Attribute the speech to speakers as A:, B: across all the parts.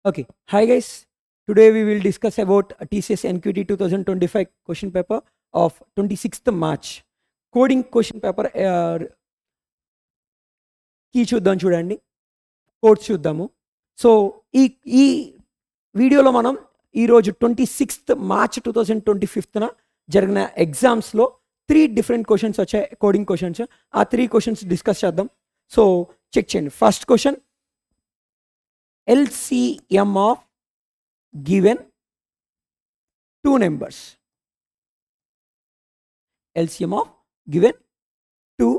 A: Okay. Hi guys. Today we will discuss about TCS NQT 2025 question paper of 26th March. Coding question paper key చూద్దాం చూడండి. Codes చూద్దాము. So ఈ వీడియోలో మనం ఈరోజు 26th March 2025న జరిగిన ఎగ్జామ్స్లో 3 డిఫరెంట్ క్వశ్చన్స్ వచ్చాయి, కోడింగ్ క్వశ్చన్స్. ఆ 3 క్వశ్చన్స్ డిస్కస్ చేద్దాం. సో చెక్ చేయండి. First question, LCM of given two numbers. LCM of given two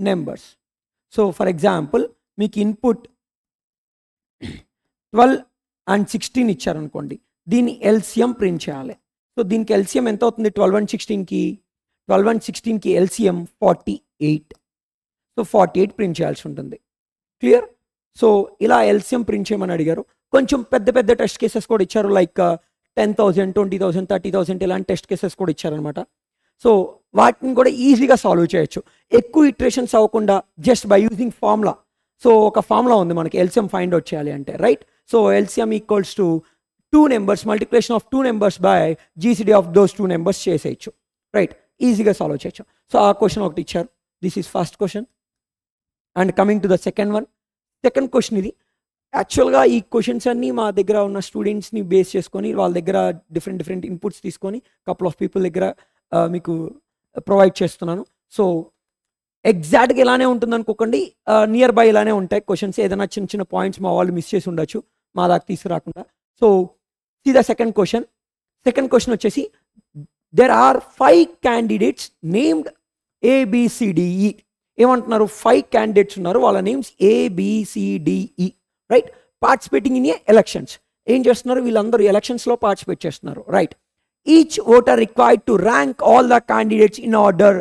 A: numbers. So for example, మీకు ఇన్పుట్ 12 and 16 ఇచ్చారనుకోండి, దీన్ని LCM ప్రింట్ చేయాలి. సో దీనికి LCM ఎంత అవుతుంది? 12 and 16కి 12 and 16కి LCM 48. So 48 print చేయాల్సి ఉంటుంది. క్లియర్? సో ఇలా LCM ప్రింట్ చేయమని అడిగారు. కొంచెం పెద్ద పెద్ద టెస్ట్ కేసెస్ కూడా ఇచ్చారు, లైక్ 10,000, 20,000, 30,000 ఇలాంటి టెస్ట్ కేసెస్ కూడా ఇచ్చారనమాట. సో వాటిని కూడా ఈజీగా సాల్వ్ చేయొచ్చు, ఎక్కువ ఇటరేషన్స్ అవ్వకుండా, just by using formula. So ఒక ఫార్ములా ఉంది మనకి LCM ఫైండ్ అవుట్ చేయాలి అంటే, right? So LCM equals to 2 numbers, multiplication of 2 numbers by GCD of those 2 numbers చేసేయచ్చు, రైట్? ఈజీగా సాల్వ్ చేయొచ్చు. సో ఆ క్వశ్చన్ ఒకటి ఇచ్చారు. This is first question. And coming to the second one. Second question ఇది. యాక్చువల్గా ఈ క్వశ్చన్స్ అన్నీ మా దగ్గర ఉన్న స్టూడెంట్స్ని బేస్ చేసుకొని, వాళ్ళ దగ్గర డిఫరెంట్ ఇన్పుట్స్ తీసుకొని కపుల్ ఆఫ్ పీపుల్ దగ్గర మీకు ప్రొవైడ్ చేస్తున్నాను. సో ఎగ్జాక్ట్గా ఇలానే ఉంటుంది అనుకోకండి, నియర్ బై ఇలానే ఉంటాయి క్వశ్చన్స్. ఏదైనా చిన్న చిన్న పాయింట్స్ మా వాళ్ళు మిస్ చేసి ఉండొచ్చు, మా దాకా తీసుకురాకుండా. So see the second question. Second question వచ్చేసి, there are 5 candidates named ABCDE. ఏమంటున్నారు? 5 candidates ఉన్నారు, వాళ్ళ names ABCDE, right? Participating in a elections. ఏం చేస్తున్నారు? వీళ్ళందరూ ఎలక్షన్స్లో పార్టిసిపేట్ చేస్తున్నారు, right? Each voter required to rank all the candidates in order.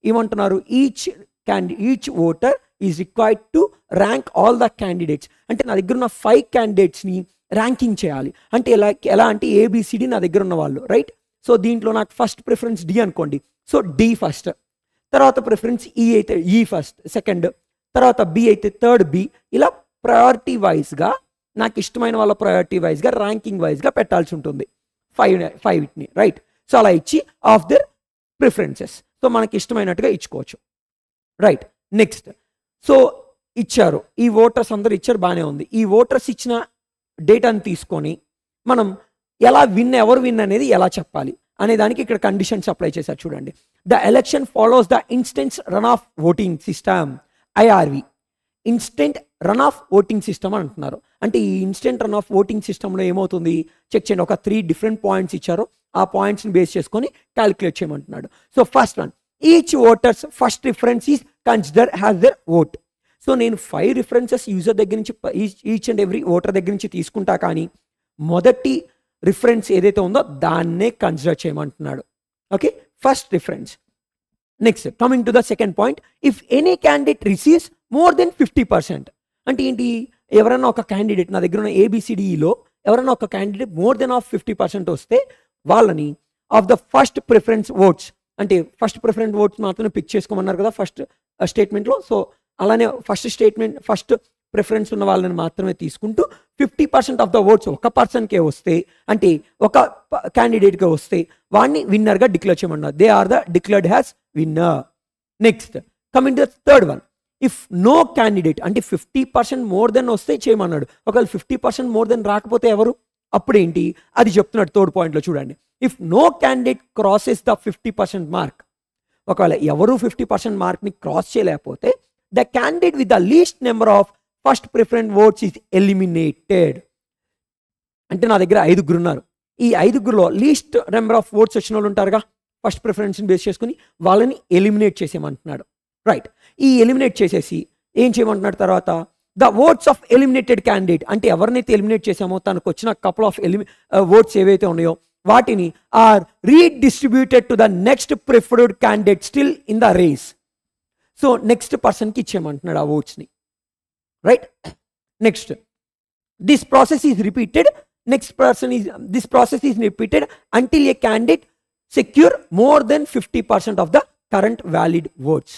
A: ఏమంటున్నారు? Each voter is required to rank all the candidates. అంటే నా దగ్గర ఉన్న 5 candidatesని ర్యాంకింగ్ చేయాలి. అంటే ఎలా అంటే ABCD నా దగ్గర ఉన్న వాళ్ళు, రైట్? సో దీంట్లో నాకు ఫస్ట్ ప్రిఫరెన్స్ D అనుకోండి. సో D ఫస్ట్, తర్వాత ప్రిఫరెన్స్ E అయితే E ఫస్ట్, సెకండ్, తర్వాత B అయితే థర్డ్ B. ఇలా ప్రయారిటీ వైజ్గా, నాకు ఇష్టమైన వాళ్ళ ప్రయారిటీ వైజ్గా, ర్యాంకింగ్ వైజ్గా పెట్టాల్సి ఉంటుంది 5ని, రైట్? సో అలా ఇచ్చి ఆఫ్ దర్ ప్రిఫరెన్సెస్, సో మనకి ఇష్టమైనట్టుగా ఇచ్చుకోవచ్చు, రైట్? నెక్స్ట్, సో ఇచ్చారు, ఈ ఓటర్స్ అందరూ ఇచ్చారు, బాగానే ఉంది. ఈ ఓటర్స్ ఇచ్చిన డేటాని తీసుకొని మనం ఎవరు విన్ అనేది ఎలా చెప్పాలి అనే దానికి ఇక్కడ కండిషన్స్ అప్లై చేశారు చూడండి. The election follows the instant run of voting system, IRV. Instant run of voting system అని అంటున్నారు. అంటే ఈ ఇన్స్టెంట్ రన్ ఆఫ్ ఓటింగ్ సిస్టంలో ఏమవుతుంది చెక్ చేయండి. ఒక 3 డిఫరెంట్ పాయింట్స్ ఇచ్చారు, ఆ పాయింట్స్ని బేస్ చేసుకొని క్యాలిక్యులేట్ చేయమంటున్నాడు. So first one, each voters first reference is consider has their vote. So నేను 5 రిఫరెన్సెస్ యూజర్ దగ్గర నుంచి, ఈచ్ అండ్ ఎవ్రీ ఓటర్ దగ్గర నుంచి తీసుకుంటా, కానీ మొదటి రిఫరెన్స్ ఏదైతే ఉందో దాన్నే కన్సిడర్ చేయమంటున్నాడు. Okay, first reference. Next, coming to the second point, if any candidate receives more than 50%. అంటే ఏంటి? ఎవరైనా ఒక క్యాండిడేట్, నా దగ్గర ఉన్న ABCDEలో ఎవరైనా ఒక క్యాండిడేట్ మోర్ దెన్ ఆఫ్ 50% వస్తే వాళ్ళని of the first preference votes, అంటే ఫస్ట్ ప్రిఫరెన్స్ ఓట్స్ మాత్రమే పిక్ చేసుకోమన్నారు కదా ఫస్ట్ స్టేట్మెంట్లో. సో అలానే ఫస్ట్ ప్రిఫరెన్స్ ఉన్న వాళ్ళని మాత్రమే తీసుకుంటూ 50% ఆఫ్ ద ఓట్స్ ఒక పర్సన్కే వస్తే, అంటే ఒక క్యాండిడేట్గా వస్తే వాడిని విన్నర్గా డిక్లేర్ చేయమన్నారు. They are the declared has winner. Next, coming to the third one, if no candidate, అంటే 50% మోర్ దెన్ వస్తే చేయమన్నాడు. ఒకవేళ 50% మోర్ దెన్ రాకపోతే ఎవరు? అప్పుడేంటి అది చెప్తున్నాడు థర్డ్ పాయింట్లో చూడండి. If no candidate crosses the 50% mark, ఒకవేళ ఎవరు 50% మార్క్ని క్రాస్ చేయలేకపోతే, the candidate with the least number of first preference votes is eliminated. అంటే నా దగ్గర 5 ఉన్నారు, ఈ 5లో లీస్ట్ నెంబర్ ఆఫ్ ఓట్స్ వచ్చిన వాళ్ళు ఉంటారుగా ఫస్ట్ ప్రిఫరెన్స్ని బేస్ చేసుకుని, వాళ్ళని ఎలిమినేట్ చేసేయమంటున్నాడు, రైట్? ఈ ఎలిమినేట్ చేసేసి ఏం చేయమంటున్నాడు తర్వాత, the votes of eliminated candidate, అంటే ఎవరినైతే ఎలిమినేట్ చేసామో తనకు వచ్చిన కపుల్ ఆఫ్ ఓట్స్ ఏవైతే ఉన్నాయో వాటిని are redistributed to the next preferred candidate still in the race. So next పర్సన్కి ఇచ్చేయమంటున్నాడు ఆ ఓట్స్ని, right? Next, this process is repeated until a candidate secure more than 50% of the current valid votes.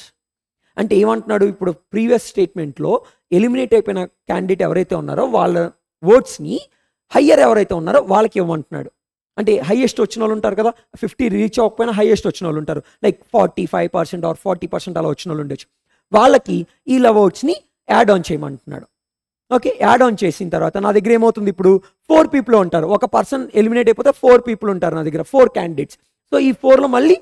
A: అంటే ఏమంటున్నాడు? ఇప్పుడు ప్రీవియస్ స్టేట్మెంట్లో ఎలిమినేట్ అయిపోయిన candidate ఎవరైతే ఉన్నారో వాళ్ళ ఓట్స్ని హయ్యర్ ఎవరైతే ఉన్నారో వాళ్ళకి ఇవ్వమంటున్నాడు. అంటే హైయెస్ట్ వచ్చిన వాళ్ళు ఉంటారు కదా, 50 రీచ్ అవ్వకపోయినా హైయెస్ట్ వచ్చిన వాళ్ళు ఉంటారు, లైక్ 45% ఆర్ 40% అలా వచ్చిన వాళ్ళు ఉండొచ్చు. వాళ్ళకి ఈ ఓట్స్ని యాడ్ ఆన్ చేయమంటున్నాడు. ఓకే, యాడ్ ఆన్ చేసిన తర్వాత నా దగ్గర ఏమవుతుంది, ఇప్పుడు 4 పీపుల్ ఉంటారు, ఒక పర్సన్ ఎలిమినేట్ అయిపోతే 4 పీపుల్ ఉంటారు నా దగ్గర, 4 క్యాండిడేట్స్. సో ఈ 4లో మళ్ళీ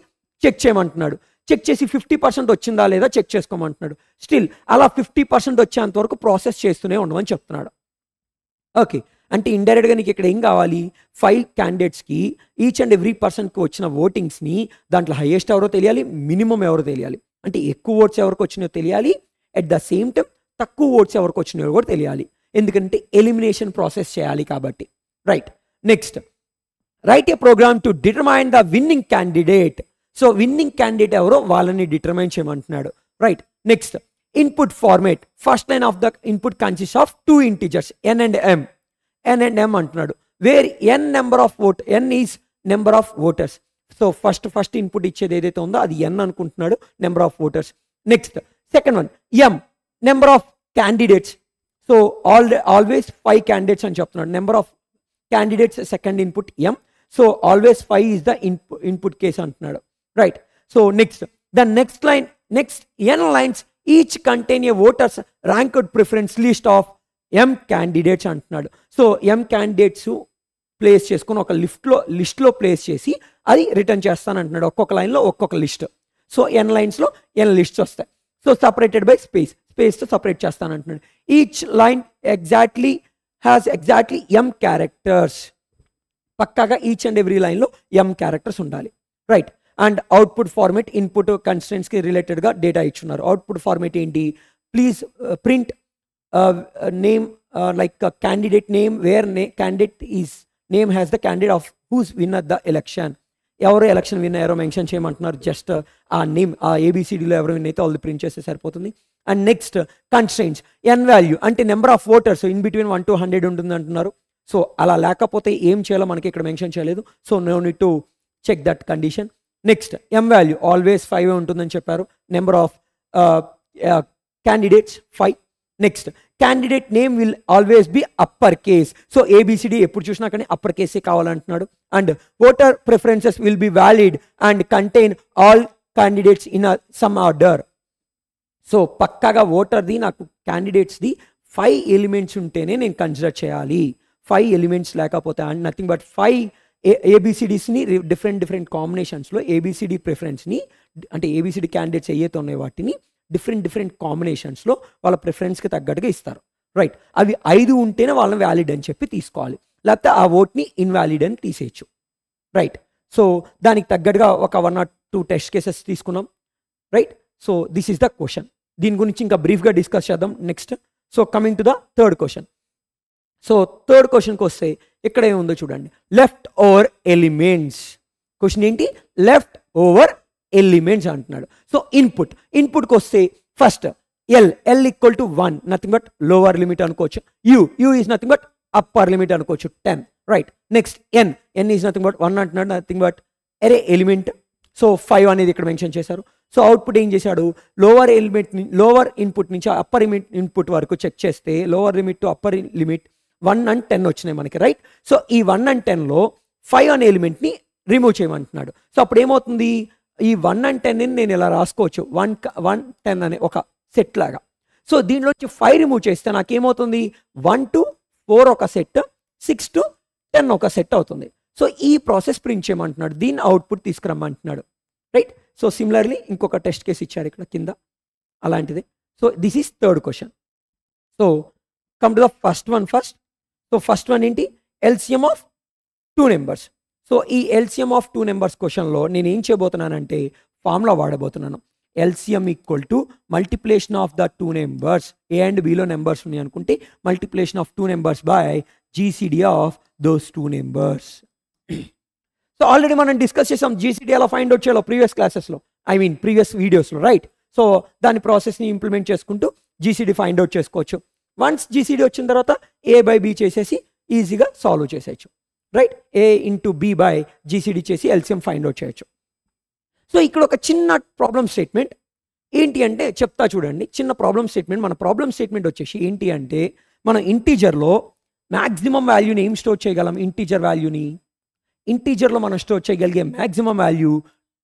A: చెక్ చేయమంటున్నాడు. చెక్ చేసి 50% వచ్చిందా లేదా చెక్ చేసుకోమంటున్నాడు. స్టిల్ అలా 50% వచ్చేంత వరకు ప్రాసెస్ చేస్తూనే ఉండమని చెప్తున్నాడు. ఓకే, అంటే ఇండైరెక్ట్గా నీకు ఇక్కడ ఏం కావాలి, 5 క్యాండిడేట్స్కి ఈచ్ అండ్ ఎవ్రీ పర్సన్కి వచ్చిన ఓటింగ్స్ని దాంట్లో హైయెస్ట్ ఎవరో తెలియాలి, మినిమం ఎవరో తెలియాలి. అంటే ఎక్కువ ఓట్స్ ఎవరికి వచ్చినాయో తెలియాలి, అట్ ద సేమ్ టైం తక్కువ ఓట్స్ ఎవరికి వచ్చినాయో కూడా తెలియాలి, ఎందుకంటే ఎలిమినేషన్ ప్రాసెస్ చేయాలి కాబట్టి. Right, next write a program to determine the winning candidate. So winning candidate ఎవరో వాళ్ళని డిటర్మైన్ చేయమంటున్నాడు. Right, next input format. First line of the input consist of 2 integers n and m. n and m అంటున్నాడు, where n number of vote, n is number of voters. So first input ఇచ్చేది ఏదైతే ఉందో అది n అనుకుంటున్నాడు, number of voters. Next second one m, number of candidates. So always 5 candidates అని చెప్తున్నాడు, number of candidates second input m. So always 5 is the input case అంటున్నాడు. Right, so next the next line, next n lines each contain a voters ranked preference list of m candidates అంటున్నాడు. So m candidates place చేసుకుని ఒక లిస్ట్లో place చేసి అది return చేస్తాను అంటున్నాడు. ఒక్కొక్క లైన్లో ఒక్కొక్క లిస్ట్. సో n లైన్స్లో n లిస్ట్స్ వస్తాయి. సో సపరేటెడ్ బై స్పేస్తో సపరేట్ చేస్తాను అంటున్నాడు. Each line has exactly m characters. పక్కాగా ఈచ్ అండ్ ఎవ్రీ లైన్లో m క్యారెక్టర్స్ ఉండాలి. Right, and output format input కన్స్టెంట్స్కి రిలేటెడ్గా డేటా ఇచ్చున్నారు. అవుట్పుట్ ఫార్మేట్ ఏంటి, please print name like candidate name where candidate is name has the candidate of whose winner the election. ఎవరు election win అయ్యారో mention చేయమంటున్నారు. Just ఆ name, ఆ ABCDలో ఎవరు విన్ అయితే వాళ్ళు ప్రింట్ చేస్తే సరిపోతుంది. And next constraints, n value అంటే number of voters in between 1 to 100 ఉంటుంది అంటున్నారు. సో అలా లేకపోతే ఏం చేయాలో మనకి ఇక్కడ మెన్షన్ చేయలేదు. So no need to check that condition. Next m value always 5 ఉంటుందని చెప్పారు. Number of candidates 5. Next candidate name will always be upper case. So ABCD ఎప్పుడు చూసినా కానీ అప్పర్ కేసే కావాలంటున్నాడు. And voter preferences will be valid and contain all candidates in some order. So పక్కాగా ఓటర్ది నాకు క్యాండిడేట్స్ది 5 ఎలిమెంట్స్ ఉంటేనే నేను కన్సిడర్ చేయాలి. 5 ఎలిమెంట్స్ లేకపోతే అండ్ నథింగ్ బట్ 5 ABCDస్ని డిఫరెంట్ కాంబినేషన్స్లో ABCD ప్రిఫరెన్స్ని అంటే ABCD క్యాండిడేట్స్ ఏవైతే ఉన్నాయో వాటిని డిఫరెంట్ కాంబినేషన్స్లో వాళ్ళ ప్రిఫరెన్స్కి తగ్గట్టుగా ఇస్తారు. రైట్, అవి 5 ఉంటేనే వాళ్ళని వ్యాలిడ్ అని చెప్పి తీసుకోవాలి, లేకపోతే ఆ ఓట్ని ఇన్వాలిడ్ అని తీసేయచ్చు. రైట్, సో దానికి తగ్గట్టుగా ఒక 1 or 2 టెస్ట్ కేసెస్ తీసుకున్నాం. Right, so this is the question. దీని గురించి ఇంకా బ్రీఫ్గా డిస్కస్ చేద్దాం next. So coming to the third question. So third క్వశ్చన్కి వస్తే ఇక్కడ ఏముందో చూడండి, లెఫ్ట్ ఓవర్ ఎలిమెంట్స్. క్వశ్చన్ ఏంటి, లెఫ్ట్ ఓవర్ ఎలిమెంట్స్ అంటున్నాడు. సో ఇన్పుట్కి వస్తే first L equal to 1, nothing but lower limit అనుకోవచ్చు. U is nothing but upper limit అనుకోవచ్చు 10. Right, next N is nothing but 1 అంటున్నాడు, నథింగ్ బట్ ఎరే ఎలిమెంట్. సో 5 అనేది ఇక్కడ mention చేశారు. సో అవుట్పుట్ ఏం చేశాడు, లోవర్ ఇన్పుట్ నుంచి అప్పర్ ఇన్పుట్ వరకు చెక్ చేస్తే lower limit to upper limit 1 and 10 వచ్చినాయి మనకి. రైట్, సో ఈ 1 and 10లో 5 అనే ఎలిమెంట్ని రిమూవ్ చేయమంటున్నాడు. సో అప్పుడు ఏమవుతుంది, ఈ 1 and 10ని నేను ఇలా రాసుకోవచ్చు, 1, 10 అనే ఒక సెట్ లాగా. సో దీనిలోంచి 5 రిమూవ్ చేస్తే నాకేమవుతుంది, 1 to 4 ఒక సెట్, 6 to 10 ఒక సెట్ అవుతుంది. సో ఈ ప్రాసెస్ ప్రింట్ చేయమంటున్నాడు, దీని అవుట్పుట్ తీసుకురమ్మంటున్నాడు. రైట్, సో సిమిలర్లీ ఇంకొక టెస్ట్ కేసు ఇచ్చారు ఇక్కడ కింద అలాంటిది. So this is third question. So come to the first one first. So first one ఏంటి, LCM ఆఫ్ 2 నెంబర్స్. సో ఈ LCM ఆఫ్ 2 నెంబర్స్ క్వశ్చన్లో నేను ఏం చేయబోతున్నానంటే ఫార్ములా వాడబోతున్నాను. LCM equal to multiplication of the 2 numbers, A and Bలో numbers ఉన్నాయి అనుకుంటే multiplication of 2 numbers by GCD of those 2 numbers. So already మనం డిస్కస్ చేసాం GCD ఎలా ఫైండ్ అవుట్ చేయాలో ప్రీవియస్ క్లాసెస్లో, ప్రీవియస్ వీడియోస్లో. రైట్, సో దాని ప్రాసెస్ని ఇంప్లిమెంట్ చేసుకుంటూ GCD ఫైండ్ అవుట్ చేసుకోవచ్చు. వన్స్ GCD వచ్చిన తర్వాత A/B చేసేసి ఈజీగా సాల్వ్ చేసేయచ్చు. Right, A into B by GCD చేసి LCM ఫైండ్ అవుట్ చేయొచ్చు. సో ఇక్కడ ఒక చిన్న ప్రాబ్లమ్ స్టేట్మెంట్ ఏంటి అంటే చెప్తా చూడండి. చిన్న ప్రాబ్లమ్ స్టేట్మెంట్, మన ప్రాబ్లమ్ స్టేట్మెంట్ వచ్చేసి ఏంటి అంటే మన ఇంటీజర్లో మ్యాక్సిమం వాల్యూని ఏం స్టోర్ చేయగలం? ఇంటీజర్ వాల్యూని. ఇంటీజర్లో మనం స్టోర్ చేయగలిగే maximum value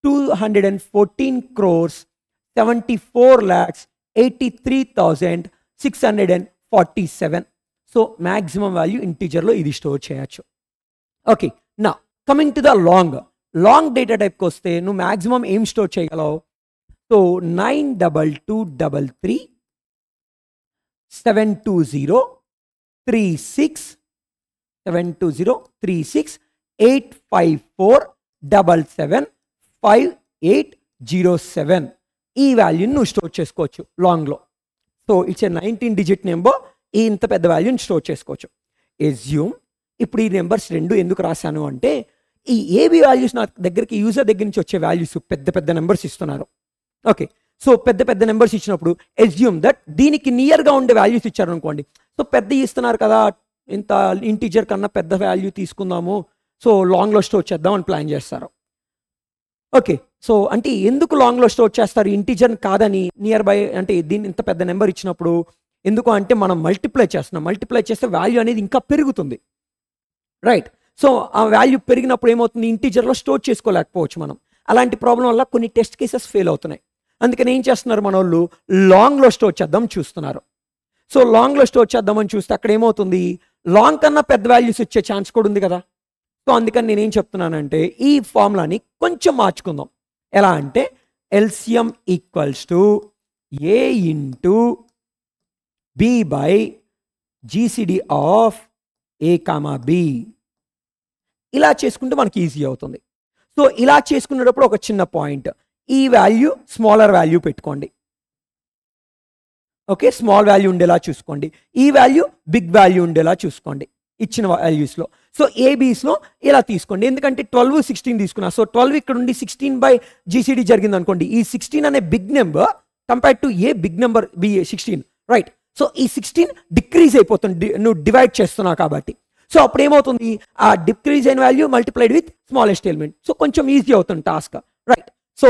A: 214,74,83,647. So maximum value ఇంటీజర్లో ఇది స్టోర్ చేయొచ్చు. ఓకే, నా coming to the long data టైప్కి వస్తే నువ్వు మ్యాక్సిమం ఏం స్టోర్ చేయగలవు? సో 92233 72036 854775807 ఈ వాల్యూని నువ్వు స్టోర్ చేసుకోవచ్చు లాంగ్లో. So it's a 19 digit number. ఈ ఇంత పెద్ద వాల్యూని స్టోర్ చేసుకోవచ్చు. ఎస్యూమ్ ఇప్పుడు ఈ నెంబర్స్ రెండు ఎందుకు రాశాను అంటే ఈ ఏబి వాల్యూస్ నా దగ్గరికి యూజర్ దగ్గర నుంచి వచ్చే వాల్యూస్ పెద్ద పెద్ద నెంబర్స్ ఇస్తున్నారు. ఓకే, సో పెద్ద పెద్ద నెంబర్స్ ఇచ్చినప్పుడు ఎస్యూమ్ దట్ దీనికి నియర్గా ఉండే వాల్యూస్ ఇచ్చారు అనుకోండి. సో పెద్ద ఇస్తున్నారు కదా, ఇంత ఇంటీజర్ కన్నా పెద్ద వాల్యూ తీసుకుందాము, సో లాంగ్లో స్టోర్ చేద్దాం అని ప్లాన్ చేస్తారు. ఓకే, సో అంటే ఎందుకు లాంగ్లో స్టోర్ చేస్తారు? ఇంటీజర్ కాదని నియర్ బై అంటే దీన్ని ఇంత పెద్ద నెంబర్ ఇచ్చినప్పుడు ఎందుకు అంటే మనం మల్టిప్లై చేస్తున్నాం. మల్టిప్లై చేస్తే వాల్యూ అనేది ఇంకా పెరుగుతుంది, రైట్? సో ఆ వాల్యూ పెరిగినప్పుడు ఏమవుతుంది? ఇంటీజర్లో స్టోర్ చేసుకోలేకపోవచ్చు మనం. అలాంటి ప్రాబ్లం వల్ల కొన్ని టెస్ట్ కేసెస్ ఫెయిల్ అవుతున్నాయి. అందుకని ఏం చేస్తున్నారు మన వాళ్ళు? లాంగ్లో స్టోర్ చేద్దాం చూస్తున్నారు. సో లాంగ్లో స్టోర్ చేద్దామని చూస్తే అక్కడ ఏమవుతుంది? లాంగ్ కన్నా పెద్ద వాల్యూస్ వచ్చే ఛాన్స్ కూడా ఉంది కదా. సో అందుకని నేనేం చెప్తున్నానంటే ఈ ఫార్ములాని కొంచెం మార్చుకుందాం. ఎలా అంటే LCM equals to A into B by GCD of A comma B. ఇలా చేసుకుంటే మనకి ఈజీ అవుతుంది. సో ఇలా చేసుకునేటప్పుడు ఒక చిన్న పాయింట్, ఈ వాల్యూ స్మాలర్ వాల్యూ పెట్టుకోండి. ఓకే, స్మాల్ వాల్యూ ఉండేలా చూసుకోండి. ఈ వాల్యూ బిగ్ వాల్యూ ఉండేలా చూసుకోండి ఇచ్చిన వాల్యూస్లో. సో ఏబీస్లో ఇలా తీసుకోండి. ఎందుకంటే 12, 16 తీసుకున్నా. సో 12 ఇక్కడ ఉండి 16 బై జీసీడీ జరిగింది అనుకోండి. ఈ 16 అనే big number compare to a big number B 16, right? So ఈ 16 డిక్రీజ్ అయిపోతుంది నువ్వు డివైడ్ చేస్తున్నావు కాబట్టి. సో అప్పుడు ఏమవుతుంది? ఆ డిక్రీజ్ అయిన value multiplied with smallest element. So కొంచెం ఈజీ అవుతుంది టాస్క్, రైట్? సో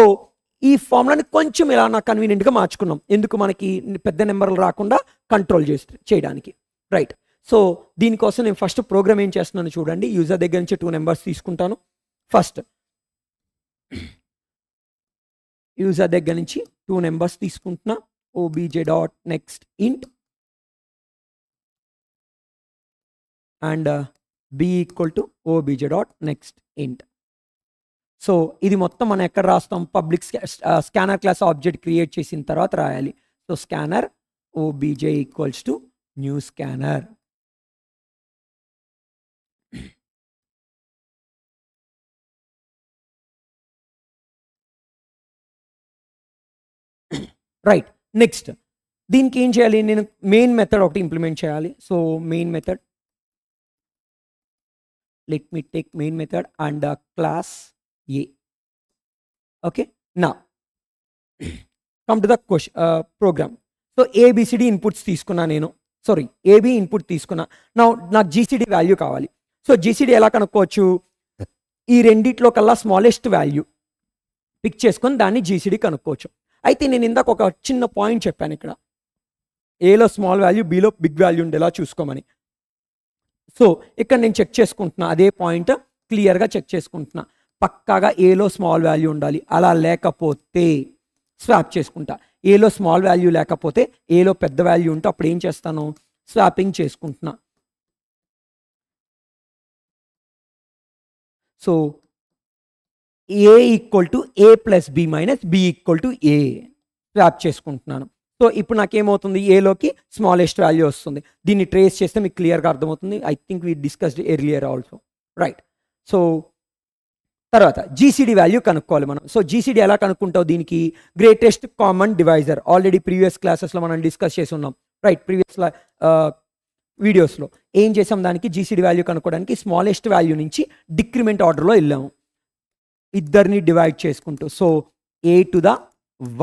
A: ఈ ఫార్ములాని కొంచెం ఇలా నాకు కన్వీనియంట్గా మార్చుకున్నాం. ఎందుకు? మనకి పెద్ద నెంబర్లు రాకుండా కంట్రోల్ చేయడానికి, రైట్? సో దీనికోసం నేను ఫస్ట్ ప్రోగ్రామ్ ఏం చేస్తున్నాను చూడండి. యూజర్ దగ్గర నుంచి 2 నెంబర్స్ తీసుకుంటాను. ఫస్ట్ యూజర్ దగ్గర నుంచి 2 నెంబర్స్ తీసుకుంటున్నా. obj.next int and b equal to obj.next int. సో ఇది మొత్తం మనం ఎక్కడ రాస్తాం? Public scanner class object create చేసిన తర్వాత రాయాలి. So scanner obj equals to new scanner. Right, next దీనికి ఏం చేయాలి? నేను మెయిన్ మెథడ్ ఒకటి ఇంప్లిమెంట్ చేయాలి. So main method, let me take main method and class A. Okay, నా come to the program. So ABCD inputs తీసుకున్నా నేను. Sorry, AB input తీసుకున్నా. నాకు జీసీడీ వాల్యూ కావాలి. సో జీసీడీ ఎలా కనుక్కోవచ్చు? ఈ రెండిట్లో కల్లా స్మాలెస్ట్ వాల్యూ పిక్ చేసుకొని దాన్ని జీసీడీ కనుక్కోవచ్చు. అయితే నేను ఇందాక ఒక చిన్న పాయింట్ చెప్పాను ఇక్కడ, ఏలో స్మాల్ వాల్యూ, బిలో బిగ్ వాల్యూ ఉండేలా చూసుకోమని. సో ఇక్కడ నేను చెక్ చేసుకుంటున్నా, అదే పాయింట్ క్లియర్గా చెక్ చేసుకుంటున్నా. పక్కాగా ఏలో స్మాల్ వాల్యూ ఉండాలి. అలా లేకపోతే స్వాప్ చేసుకుంటా. ఏలో స్మాల్ వాల్యూ లేకపోతే ఏలో పెద్ద వాల్యూ ఉంటే అప్పుడు ఏం చేస్తాను? స్వాపింగ్ చేసుకుంటున్నా. So A equal to A plus B minus B equal to A swap చేసుకుంటున్నాను. సో ఇప్పుడు నాకేమవుతుంది? ఏలోకి స్మాలెస్ట్ వాల్యూ వస్తుంది. దీన్ని ట్రేస్ చేస్తే మీకు క్లియర్గా అర్థమవుతుంది. I think we discussed earlier also, right? So తర్వాత జీసీడీ వాల్యూ కనుక్కోవాలి మనం. సో జీసీడీ ఎలా కనుక్కుంటావు? దీనికి greatest common divisor already previous క్లాసెస్లో మనం డిస్కస్ చేసి ఉన్నాం, రైట్? ప్రీవియస్ వీడియోస్లో ఏం చేసాం? దానికి జీసీడీ వాల్యూ కనుక్కోవడానికి స్మాలెస్ట్ వాల్యూ నుంచి డిక్రిమెంట్ ఆర్డర్లో వెళ్ళాము, ఇద్దరిని డివైడ్ చేసుకుంటూ. So A to the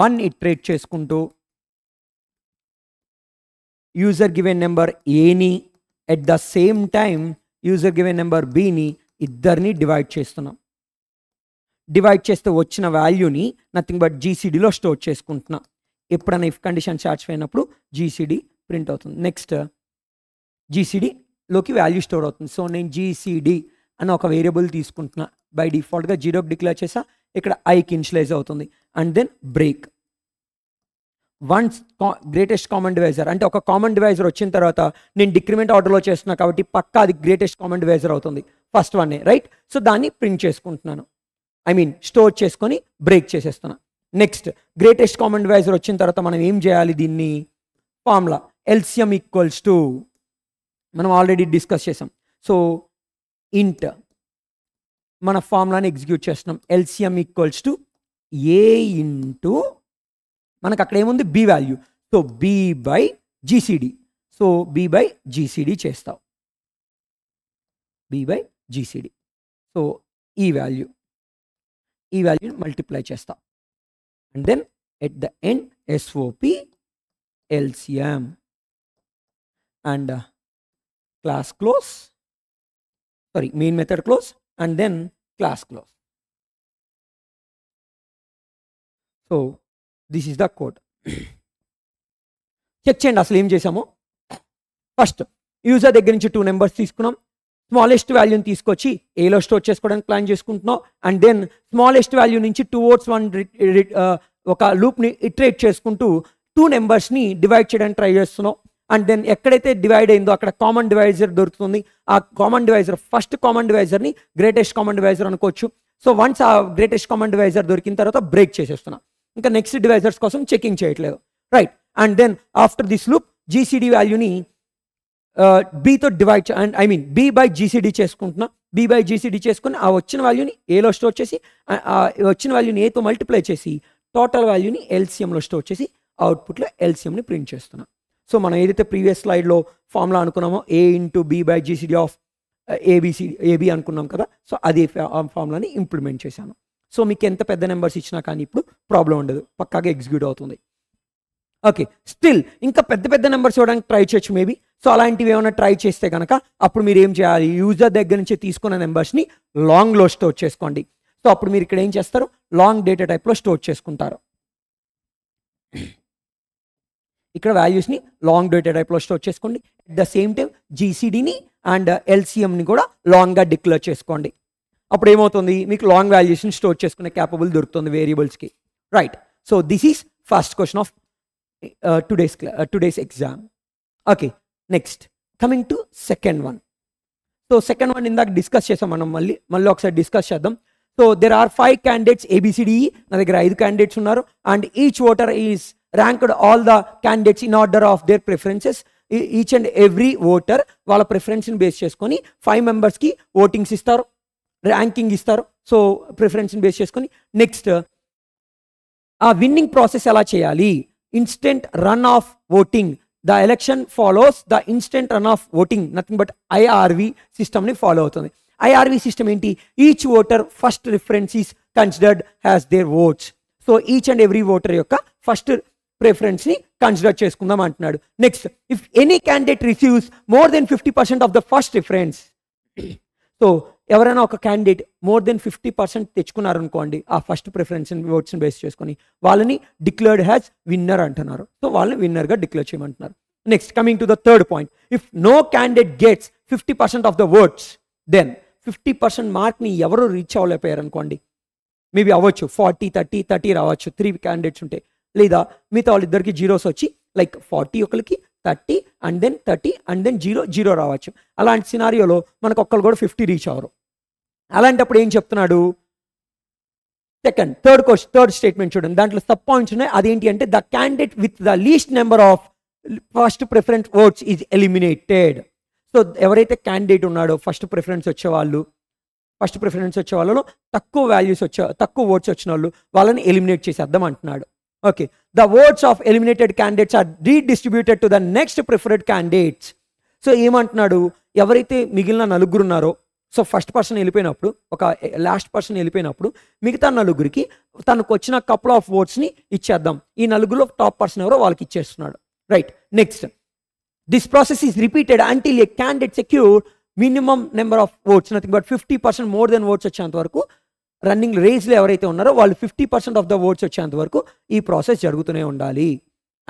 A: 1 iterate చేసుకుంటూ యూజర్ గివెన్ నెంబర్ ఏని at the same time user given number బిని ఇద్దరిని డివైడ్ చేస్తున్నాం. డివైడ్ చేస్తే వచ్చిన వాల్యూని నథింగ్ బట్ జీసీడీలో స్టోర్ చేసుకుంటున్నా. ఎప్పుడైనా ఇఫ్ కండిషన్ సాటిస్ఫై అయినప్పుడు జీసీడీ ప్రింట్ అవుతుంది. నెక్స్ట్ జీసీడీ లోకి వాల్యూ స్టోర్ అవుతుంది. సో నేను జీసీడీ అని ఒక వేరియబుల్ తీసుకుంటున్నా, బై డిఫాల్ట్గా 0కి డిక్లేర్ చేసా, ఇక్కడ ఐకి ఇనిషియలైజ్ అవుతుంది. And then break once greatest common divisor, అంటే ఒక కామన్ డివైజర్ వచ్చిన తర్వాత నేను డిక్రిమెంట్ ఆర్డర్లో చేస్తున్నా కాబట్టి పక్కా అది గ్రేటెస్ట్ కామన్ డివైజర్ అవుతుంది, ఫస్ట్ వన్నే, రైట్. సో దాన్ని ప్రింట్ చేసుకుంటున్నాను, ఐ మీన్ స్టోర్ చేసుకొని బ్రేక్ చేసేస్తున్నా. నెక్స్ట్ గ్రేటెస్ట్ కామన్ డివైజర్ వచ్చిన తర్వాత మనం ఏం చేయాలి, దీన్ని ఫార్ములా ఎల్సిఎం ఈక్వల్స్ టు, మనం ఆల్రెడీ డిస్కస్ చేసాం. సో ఇంట్ మన ఫార్ములాని ఎగ్జిక్యూట్ చేస్తున్నాం, LCM equals to A into మనకు అక్కడ ఏముంది B value, so B by GCD. So B by GCD చేస్తావు, బి బై జీసీడీ. సో ఈ వాల్యూని మల్టిప్లై చేస్తాం. And then at the end SOP LCM and class close, sorry main method close, and then class close. So this is the code. Check చేయండి అసలు ఏం చేసామో. First user దగ్గర నుంచి 2 numbers తీసుకున్నాం, స్మాలెస్ట్ వాల్యూని తీసుకొచ్చి ఏలో స్టోర్ చేసుకోవడానికి ప్లాన్ చేసుకుంటున్నాం. అండ్ దెన్ స్మాలెస్ట్ వాల్యూ నుంచి టువర్డ్స్ 1 ఒక లూప్ని ఇటరేట్ చేసుకుంటూ 2 నెంబర్స్ని డివైడ్ చేయడానికి ట్రై చేస్తున్నాం. అండ్ దెన్ ఎక్కడైతే డివైడ్ అయిందో అక్కడ కామన్ డివైజర్ దొరుకుతుంది. ఆ కామన్ డివైజర్ ఫస్ట్ కామన్ డివైజర్ని గ్రేటెస్ట్ కామన్ డివైజర్ అనుకోవచ్చు. సో వన్స్ ఆ గ్రేటెస్ట్ కామన్ డివైజర్ దొరికిన తర్వాత బ్రేక్ చేసేస్తున్నా, ఇంకా నెక్స్ట్ డివైజర్స్ కోసం చెకింగ్ చేయట్లేదు, right. And then after this loop GCD వాల్యూని బీతో divide, and I mean B by GCD చేసుకుంటున్నా. బి బై జీసీడీ చేసుకుని ఆ వచ్చిన వాల్యూని ఏలో స్టోర్ చేసి, వచ్చిన వాల్యూని ఏతో మల్టిప్లై చేసి టోటల్ వాల్యూని ఎల్సిఎంలో స్టోర్ చేసి అవుట్పుట్లో ఎల్సిఎంని ప్రింట్ చేస్తున్నా. సో మనం ఏదైతే ప్రీవియస్ స్లైడ్లో ఫార్ములా అనుకున్నామో A into B by GCD of AB అనుకున్నాం కదా, సో అదే ఫార్ములాని ఇంప్లిమెంట్ చేశాను. సో మీకు ఎంత పెద్ద నెంబర్స్ ఇచ్చినా కానీ ఇప్పుడు ప్రాబ్లం ఉండదు, పక్కాగా ఎగ్జిక్యూట్ అవుతుంది. ఓకే, స్టిల్ ఇంకా పెద్ద పెద్ద నెంబర్స్ ఇవ్వడానికి ట్రై చేయొచ్చు మేబీ. సో అలాంటివి ఏమైనా ట్రై చేస్తే కనుక అప్పుడు మీరు ఏం చేయాలి, యూజర్ దగ్గర నుంచి తీసుకున్న నెంబర్స్ని లాంగ్లో స్టోర్ చేసుకోండి. సో అప్పుడు మీరు ఇక్కడ ఏం చేస్తారు, లాంగ్ డేటా టైప్లో స్టోర్ చేసుకుంటారు. ఇక్కడ వాల్యూస్ని లాంగ్ డేటా టైప్లో స్టోర్ చేసుకోండి. అట్ ద సేమ్ టైం జీసీడీని అండ్ ఎల్సిఎంని కూడా లాంగ్గా డిక్లేర్ చేసుకోండి. అప్పుడు ఏమవుతుంది, మీకు లాంగ్ వాల్యూస్ని స్టోర్ చేసుకునే క్యాపబుల్ దొరుకుతుంది వేరియబుల్స్కి, right. So this is first question of today's exam. Okay, next coming to second one. So second one ఇందాక డిస్కస్ చేసాం మనం, మళ్ళీ ఒకసారి డిస్కస్ చేద్దాం. So there are 5 candidates ABCDE, నా దగ్గర 5 candidates ఉన్నారు. And each voter is ranked all the candidates in order of their preferences. Each and every voter వాళ్ళ ప్రిఫరెన్స్ని బేస్ చేసుకొని 5 మెంబర్స్కి ఓటింగ్స్ ఇస్తారు, ర్యాంకింగ్ ఇస్తారు. సో ప్రిఫరెన్స్ని బేస్ చేసుకొని నెక్స్ట్ ఆ విన్నింగ్ ప్రాసెస్ ఎలా చేయాలి, instant run off voting. The election follows the instant run off voting, nothing but IRV system ni follow avutundi. IRV system enti, each voter first reference is considered as their votes. So each and every voter yokka first preference ni consider cheskundam antunnadu. Next, if any candidate receives more than 50% of the first reference, so ఎవరైనా ఒక candidate more than 50% తెచ్చుకున్నారు అనుకోండి, ఆ first preference ఓట్స్ని base చేసుకొని వాళ్ళని declared has winner అంటున్నారు. So వాళ్ళని విన్నర్గా డిక్లేర్ చేయమంటున్నారు. Next coming to the third point, if no candidate gets 50% of the votes, then 50% మార్క్ని ఎవరు రీచ్ అవ్వలేకపోయారు అనుకోండి, మేబీ అవ్వచ్చు 40-30 రావచ్చు 3 క్యాండిడేట్స్ ఉంటే, లేదా మిగతా వాళ్ళిద్దరికి జీరోస్ వచ్చి లైక్ 40 ఒకరికి 30 అండ్ దెన్ 30 అండ్ దెన్ 0 రావచ్చు. అలాంటి సినారియోలో మనకు ఒక్కరు కూడా 50 రీచ్ అవ్వరు. అలాంటప్పుడు ఏం చెప్తున్నాడు, థర్డ్ స్టేట్మెంట్ చూడండి, దాంట్లో సబ్ పాయింట్స్ ఉన్నాయి. అదేంటి అంటే the candidate with the least number of first preference votes is eliminated. So ఎవరైతే క్యాండిడేట్ ఉన్నాడో ఫస్ట్ ప్రిఫరెన్స్ వచ్చే వాళ్ళలో తక్కువ ఓట్స్ వచ్చిన వాళ్ళని ఎలిమినేట్ చేసేద్దాం అంటున్నాడు. Okay, the votes of eliminated candidates are redistributed to the next preferred candidates. So ఏమంటున్నాడు, ఎవరైతే మిగిలిన 4 ఉన్నారో, సో ఫస్ట్ పర్సన్ వెళ్ళిపోయినప్పుడు, ఒక లాస్ట్ పర్సన్ వెళ్ళిపోయినప్పుడు మిగతా 4కి తనకు వచ్చిన కపుల్ ఆఫ్ ఓట్స్ని ఇచ్చేద్దాం. ఈ 4లో టాప్ పర్సన్ ఎవరో వాళ్ళకి ఇచ్చేస్తున్నాడు, right. Next, this process is repeated until a candidate secure minimum number of votes, nothing but 50% more than votes వచ్చేంత వరకు, రన్నింగ్ రేస్లో ఎవరైతే ఉన్నారో వాళ్ళు 50% ఆఫ్ ద ఓట్స్ వచ్చేంత వరకు ఈ ప్రాసెస్ జరుగుతూనే ఉండాలి.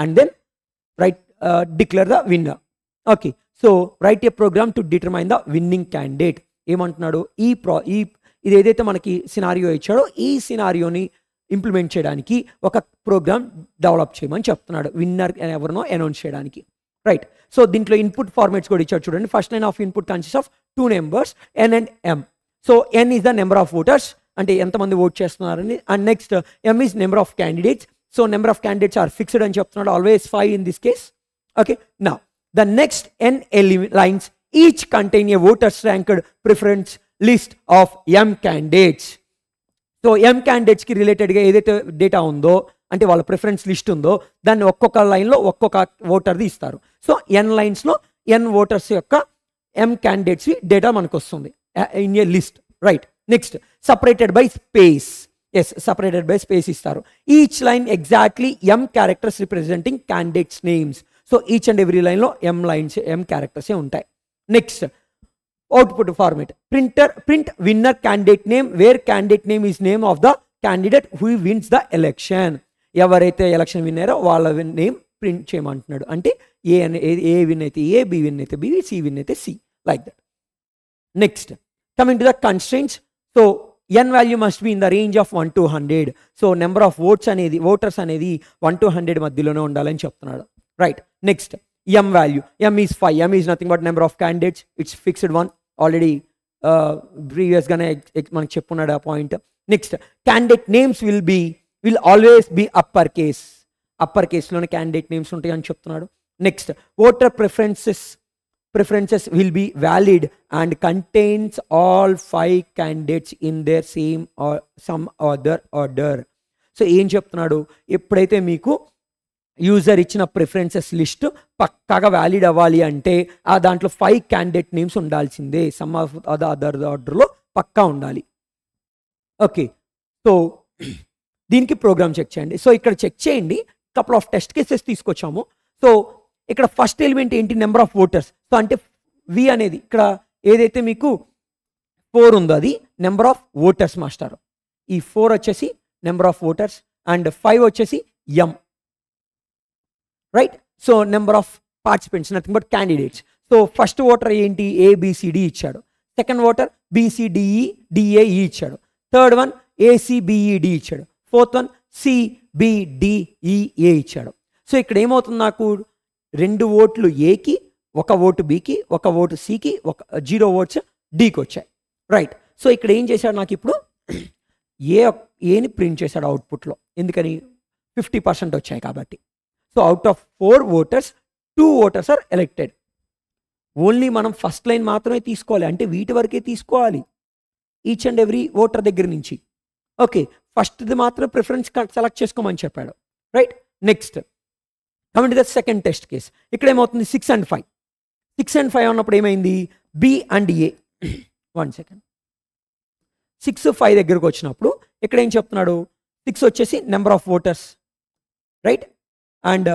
A: And then write declare the winner. Okay, so write a program to determine the winning candidate. ఏమంటున్నాడు, ఇది ఏదైతే మనకి సినారియో ఇచ్చాడో ఈ సినారియోని ఇంప్లిమెంట్ చేయడానికి ఒక ప్రోగ్రామ్ డెవలప్ చేయమని చెప్తున్నాడు, విన్నర్ ఎవరినో అనౌన్స్ చేయడానికి. రైట్. సో దీంట్లో ఇన్పుట్ ఫార్మాట్స్ కూడా ఇచ్చాడు చూడండి. First line of input consist of 2 numbers n and m. So n is the number of voters, అంటే ఎంతమంది ఓట్ చేస్తున్నారని. And next m is number of candidates. So number of candidates are fixed అని చెప్తున్నాడు, always 5 in this case. Okay, now the next n lines each contain a voters ranked preference list of m candidates. So m క్యాండిడేట్స్కి రిలేటెడ్గా ఏదైతే data ఉందో, అంటే వాళ్ళ preference list ఉందో, దాన్ని ఒక్కొక్క లైన్లో ఒక్కొక్క ఓటర్ది ఇస్తారు. సో n లైన్స్లో n ఓటర్స్ యొక్క m క్యాండిడేట్స్ డేటా మనకు వస్తుంది in a list. Right. Next separated by space. Yes, separated by space ఇస్తారు. Each line exactly m characters representing candidates names. So each and every లైన్లో m క్యారెక్టర్సే ఉంటాయి. Next output format. Print winner candidate name where candidate name is name of the candidate who wins the election. ఎవరైతే election విన్నారో వాళ్ళ name print చేయమంటున్నాడు. అంటే A win అయితే A, B win అయితే బి, సి విన్ అయితే C, like that. Next coming to the constraints. So n value must be in the range of 1 to 100. So number of voters అనేది 1 to 100 మధ్యలోనే ఉండాలని చెప్తున్నాడు. Right. Next m value. m is 5. m is nothing but number of candidates. It's fixed one. Already ప్రీవియస్గానే మనకు చెప్పున్నాడు ఆ point. Next candidate names will always be upper కేస్లోనే candidate names ఉంటాయి అని చెప్తున్నాడు. Next voter preferences will be valid and contains all 5 candidates in their same or some other order. So ఏం చెప్తున్నాడు, ఎప్పుడైతే మీకు యూజర్ ఇచ్చిన ప్రిఫరెన్సెస్ లిస్ట్ పక్కాగా వ్యాలిడ్ అవ్వాలి అంటే ఆ దాంట్లో 5 క్యాండిడేట్ నేమ్స్ ఉండాల్సిందే, సమ్ ఆఫ్ అదర్ ఆర్డర్లో పక్కా ఉండాలి. ఓకే, సో దీనికి ప్రోగ్రామ్ చెక్ చేయండి. సో ఇక్కడ చెక్ చేయండి, కపుల్ ఆఫ్ టెస్ట్ కేసెస్ తీసుకొచ్చాము. సో ఇక్కడ ఫస్ట్ ఎలిమెంట్ ఏంటి, నెంబర్ ఆఫ్ ఓటర్స్. సో అంటే వి అనేది ఇక్కడ ఏదైతే మీకు 4 ఉందో అది నెంబర్ ఆఫ్ ఓటర్స్ మాస్టర్. ఈ 4 వచ్చేసి నెంబర్ ఆఫ్ ఓటర్స్ అండ్ 5 వచ్చేసి m. Right. So number of participants nothing but candidates. So first voter ఏంటి, ABCD ఇచ్చాడు. సెకండ్ ఓటర్ BCDE ఇచ్చాడు. థర్డ్ వన్ ACBED ఇచ్చాడు. ఫోర్త్ వన్ CBDEA ఇచ్చాడు. సో ఇక్కడ ఏమవుతుంది, నాకు 2 ఓట్లు ఏకి, 1 ఓటు బికి, 1 ఓటు సికి, 0 ఓట్స్ డికి వచ్చాయి. రైట్. సో ఇక్కడ ఏం చేశాడు, నాకు ఇప్పుడు ఏని ప్రింట్ చేశాడు అవుట్పుట్లో. ఎందుకని 50% వచ్చాయి కాబట్టి. So out of 4 voters 2 voters are elected. Only మనం ఫస్ట్ లైన్ మాత్రమే తీసుకోవాలి, అంటే వీటి వరకే తీసుకోవాలి ఈచ్ అండ్ ఎవ్రీ ఓటర్ దగ్గర నుంచి. ఓకే, ఫస్ట్ది మాత్రం ప్రిఫరెన్స్ సెలెక్ట్ చేసుకోమని చెప్పాడు. Right. Next coming to the second test case. ఇక్కడ ఏమవుతుంది, 6 and 5. 6 and 5 ఉన్నప్పుడు ఏమైంది, B and A. 1 second. 6, 5 దగ్గరకు వచ్చినప్పుడు ఇక్కడ ఏం చెప్తున్నాడు, 6 వచ్చేసి number of voters. Right. And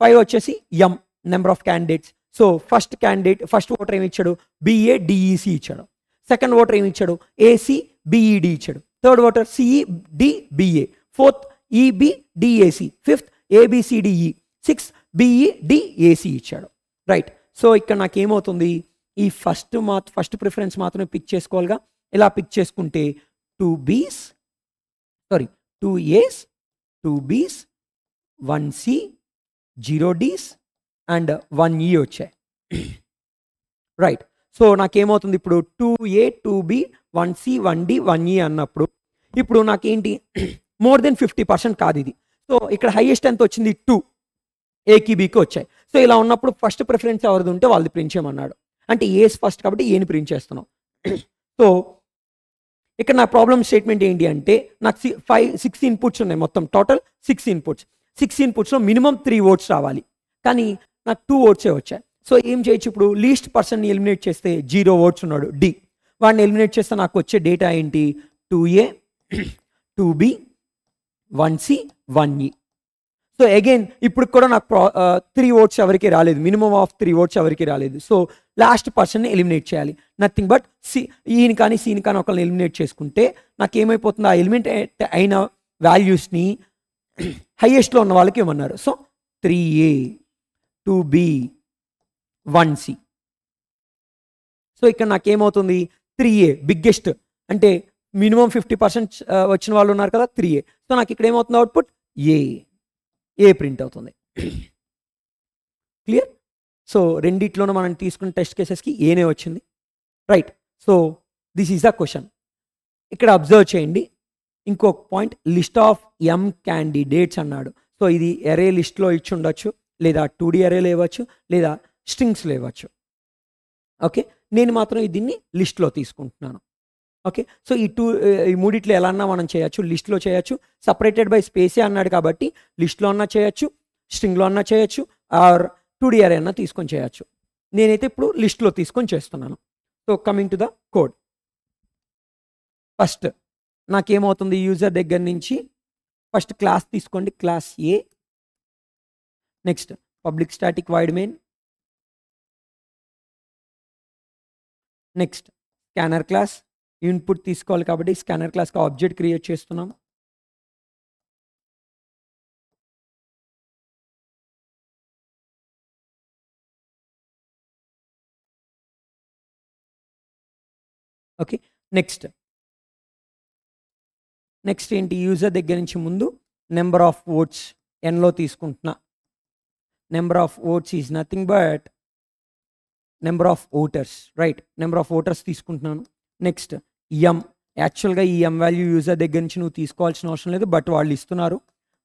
A: 5 వచ్చేసి m, number of candidates. So first voter ఏమి ఇచ్చాడు, BADEC ఇచ్చాడు. సెకండ్ ఓటర్ ఏమి ఇచ్చాడు, ACBED ఇచ్చాడు. Third voter CEDBA. Fourth EBDAC. Fifth ABCDE. Sixth BEDAC ఇచ్చాడు. రైట్. సో ఇక్కడ నాకేమవుతుంది, ఈ ఫస్ట్ ప్రిఫరెన్స్ మాత్రమే పిక్ చేసుకోవాలిగా. ఇలా పిక్ చేసుకుంటే 2 A's 2 B's 1 C 0 D's and 1 E వచ్చాయి. రైట్. సో నాకేమవుతుంది ఇప్పుడు 2A 2B 1 C 1 D 1 E అన్నప్పుడు ఇప్పుడు నాకేంటి, మోర్ దెన్ 50% కాదు ఇది. సో ఇక్కడ హైయెస్ట్ ఎంత వచ్చింది, 2 ఏకి బీకి వచ్చాయి. సో ఇలా ఉన్నప్పుడు ఫస్ట్ ప్రిఫరెన్స్ ఎవరిది ఉంటే వాళ్ళది ప్రింట్ చేయమన్నాడు. అంటే ఏస్ ఫస్ట్ కాబట్టి ఏని ప్రింట్ చేస్తున్నాం. సో ఇక్కడ నా ప్రాబ్లమ్ స్టేట్మెంట్ ఏంటి అంటే, నాకు 6 ఇన్పుట్స్ ఉన్నాయి, మొత్తం టోటల్ 6 ఇన్పుట్స్. 6 ఇన్పుట్స్లో మినిమం 3 ఓట్స్ రావాలి, కానీ నాకు 2 ఓట్సే వచ్చాయి. సో ఏం చేయొచ్చు, ఇప్పుడు లీస్ట్ పర్సన్ని ఎలిమినేట్ చేస్తే 0 ఓట్స్ ఉన్నాడు డి, వాడిని ఎలిమినేట్ చేస్తే నాకు వచ్చే డేటా ఏంటి, 2A 2B 1C 1E. So again ఇప్పుడు కూడా నాకు 3 ఓట్స్ ఎవరికి రాలేదు, మినిమం ఆఫ్ 3 ఓట్స్ ఎవరికి రాలేదు. సో లాస్ట్ పర్సన్ని ఎలిమినేట్ చేయాలి. నథింగ్ బట్ ఈయన కానీ సీని కానీ ఒకరిని ఎలిమినేట్ చేసుకుంటే నాకు ఏమైపోతుంది, ఆ ఎలిమినేట్ అయిన వాల్యూస్ని హైయెస్ట్లో ఉన్న వాళ్ళకి ఏమన్నారు. So 3A 2B 1C so ఇక్కడ నాకేమవుతుంది 3a బిగ్గెస్ట్ అంటే మినిమం 50% వచ్చిన వాళ్ళు ఉన్నారు కదా 3a. సో నాకు ఇక్కడ ఏమవుతుంది అవుట్పుట్ ఏ ప్రింట్ అవుతుంది. క్లియర్. సో రెండిట్లోనూ మనం తీసుకున్న టెస్ట్ కేసెస్కి ఏనే వచ్చింది. Right. So this is the question. ఇక్కడ అబ్జర్వ్ చేయండి ఇంకొక point, list of m candidates అన్నాడు. సో ఇది ఎరే లిస్ట్లో ఇచ్చి ఉండొచ్చు, లేదా 2D ఎరేలో ఇవ్వచ్చు, లేదా స్ట్రింగ్స్లో ఇవ్వచ్చు. ఓకే, నేను మాత్రం దీన్ని లిస్ట్లో తీసుకుంటున్నాను. ఓకే, సో ఈ మూడిట్లో ఎలా అన్నా మనం చేయొచ్చు. లిస్ట్లో చేయొచ్చు, సపరేటెడ్ బై స్పేసే అన్నాడు కాబట్టి లిస్ట్లో అన్నా చేయొచ్చు, స్ట్రింగ్లో అన్నా చేయొచ్చు, ఆర్ 2D అరే అన్నా తీసుకొని చేయొచ్చు. నేనైతే ఇప్పుడు లిస్ట్లో తీసుకొని చేస్తున్నాను. So coming to the code. First నాకేమవుతుంది, యూజర్ దగ్గర నుంచి ఫస్ట్ క్లాస్ తీసుకోండి, class A. Next public static void main. Next scanner class. Input తీసుకోవాలి కాబట్టి స్కానర్ క్లాస్కి ఆబ్జెక్ట్ క్రియేట్ చేస్తున్నాం. ఓకే, నెక్స్ట్ ఏంటి, యూజర్ దగ్గర నుంచి ముందు నెంబర్ ఆఫ్ ఓట్స్ ఎన్లో తీసుకుంటున్నా. Number of votes is nothing but number of voters. Right, number of voters తీసుకుంటున్నాను. Next M. యాక్చువల్గా ఈ ఎం వాల్యూ యూజర్ దగ్గర నుంచి నువ్వు తీసుకోవాల్సిన అవసరం లేదు, బట్ వాళ్ళు ఇస్తున్నారు.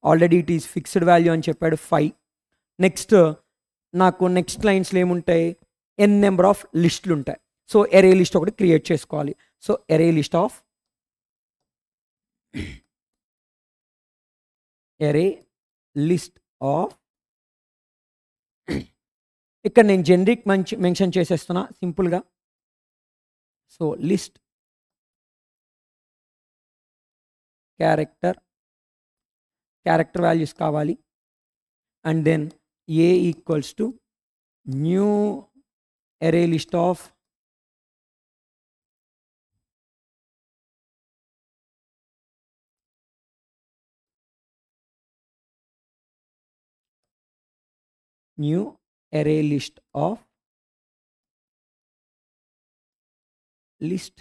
A: Already it is fixed value అని చెప్పాడు 5. నెక్స్ట్ నాకు నెక్స్ట్ లైన్స్లో ఏముంటాయి, ఎన్ నెంబర్ ఆఫ్ లిస్టులు ఉంటాయి. సో ఎరే లిస్ట్ ఒకటి క్రియేట్ చేసుకోవాలి. సో ఎరే లిస్ట్ ఆఫ్ ఇక్కడ నేను జెనరిక్ మెన్షన్ చేసేస్తున్నా సింపుల్గా. సో లిస్ట్ క్యారెక్టర్ వాల్యూస్ కావాలి. And then A equals to new array list of list